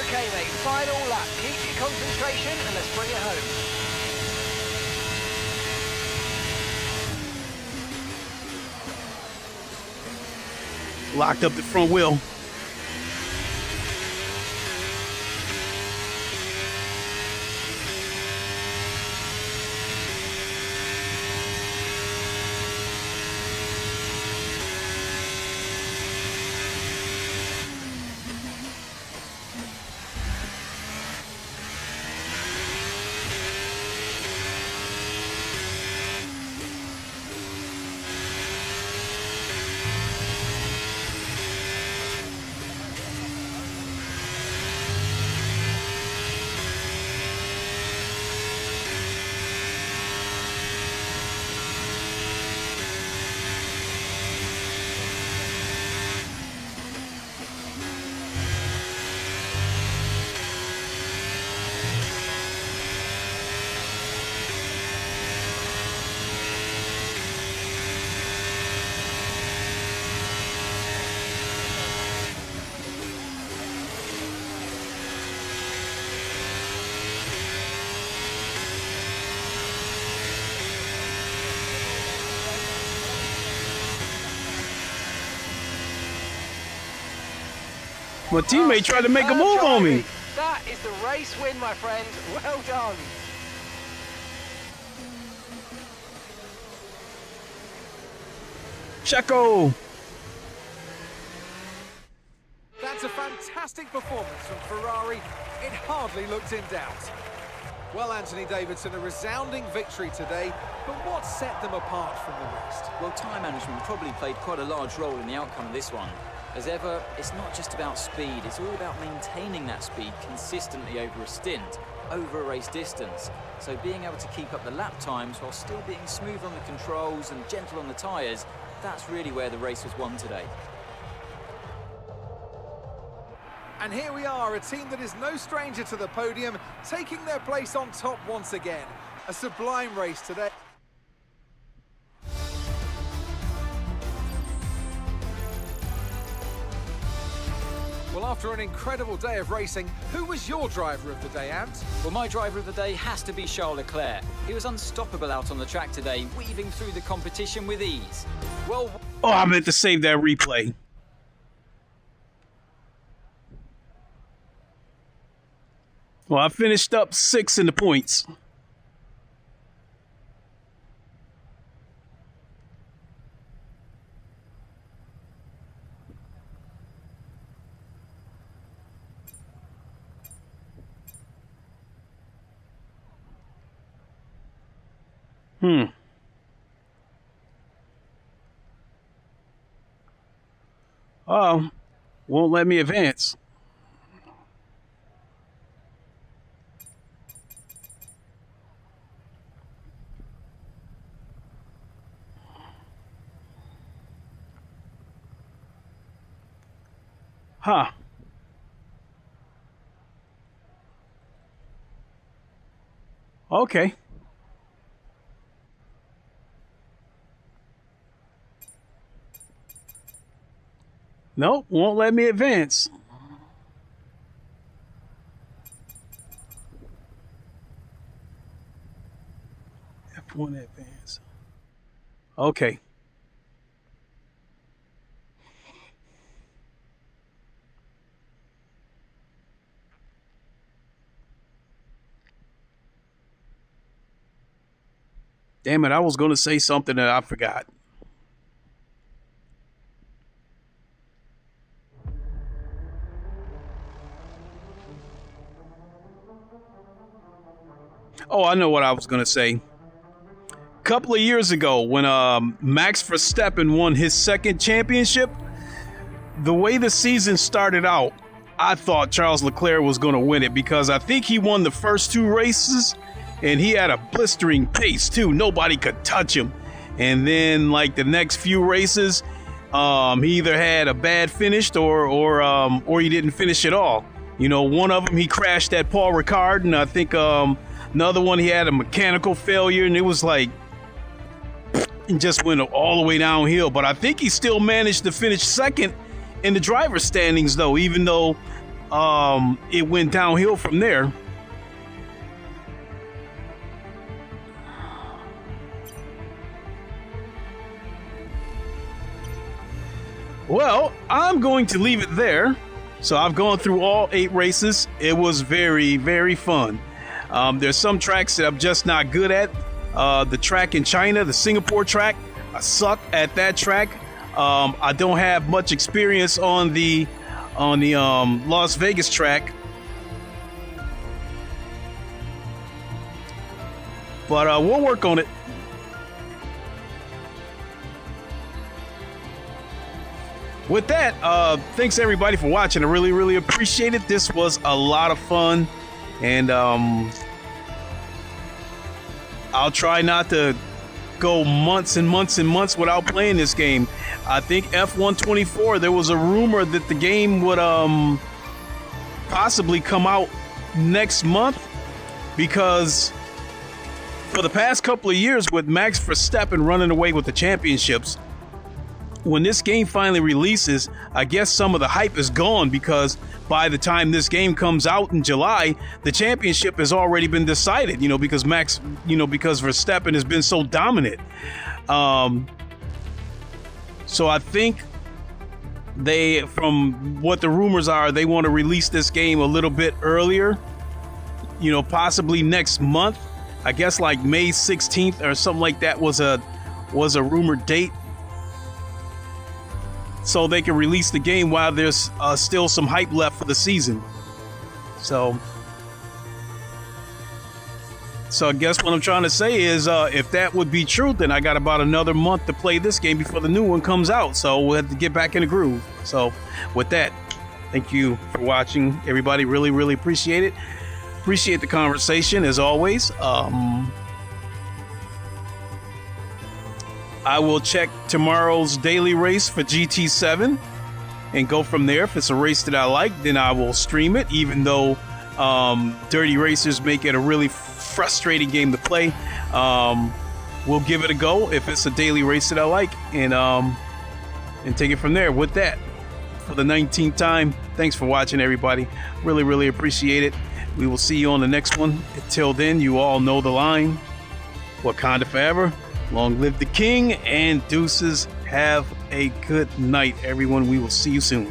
Okay, mate, final lap. Keep your concentration and let's bring it home. Locked up the front wheel. My teammate tried to make a move on me. That is the race win, my friend. Well done. Checo. That's a fantastic performance from Ferrari. It hardly looked in doubt. Well, Anthony Davidson, a resounding victory today, but what set them apart from the rest? Well, time management probably played quite a large role in the outcome of this one. As ever, it's not just about speed, it's all about maintaining that speed consistently over a stint, over a race distance. So being able to keep up the lap times while still being smooth on the controls and gentle on the tyres, that's really where the race was won today. And here we are, a team that is no stranger to the podium, taking their place on top once again. A sublime race today. Well, after an incredible day of racing, who was your driver of the day, Ant? Well, my driver of the day has to be Charles Leclerc. He was unstoppable out on the track today, weaving through the competition with ease. Well, Oh, I meant to save that replay. Well, I finished up 6 in the points. Oh, won't let me advance. Huh. Okay. Nope, won't let me advance. F1 advance. Okay. Damn it, I was going to say something that I forgot. Oh, I know what I was going to say. A couple of years ago, when Max Verstappen won his second championship, the way the season started out, I thought Charles Leclerc was going to win it because I think he won the first 2 races and he had a blistering pace too. Nobody could touch him. And then like the next few races, he either had a bad finish or he didn't finish at all. You know, one of them he crashed at Paul Ricard, and I think another one he had a mechanical failure, and it was like it just went all the way downhill. But I think he still managed to finish second in the driver's standings, though, even though it went downhill from there. Well, I'm going to leave it there. So I've gone through all 8 races. It was very, very fun. There's some tracks that I'm just not good at. The track in China, the Singapore track, I suck at that track. I don't have much experience on the Las Vegas track. But we'll work on it. With that, thanks everybody for watching. I really, really appreciate it. This was a lot of fun. And I'll try not to go months and months and months without playing this game. I think F124, there was a rumor that the game would possibly come out next month, because for the past couple of years with Max Verstappen running away with the championships, when this game finally releases, I guess some of the hype is gone, because by the time this game comes out in July, the championship has already been decided, you know, because because Verstappen has been so dominant. So I think from what the rumors are, they want to release this game a little bit earlier, you know, possibly next month. I guess like May 16th or something like that was a rumored date, so they can release the game while there's still some hype left for the season. So I guess what I'm trying to say is, if that would be true, then I got about another month to play this game before the new one comes out. So we'll have to get back in the groove. So with that, thank you for watching, everybody. Really, really appreciate it. Appreciate the conversation as always. I will check tomorrow's daily race for GT7 and go from there. If it's a race that I like, then I will stream it, even though dirty racers make it a really frustrating game to play. We'll give it a go if it's a daily race that I like, and take it from there. With that, for the 19th time, thanks for watching, everybody. Really, really appreciate it. We will see you on the next one. Until then, you all know the line. Wakanda forever. Long live the king, and deuces. Have a good night, everyone. We will see you soon.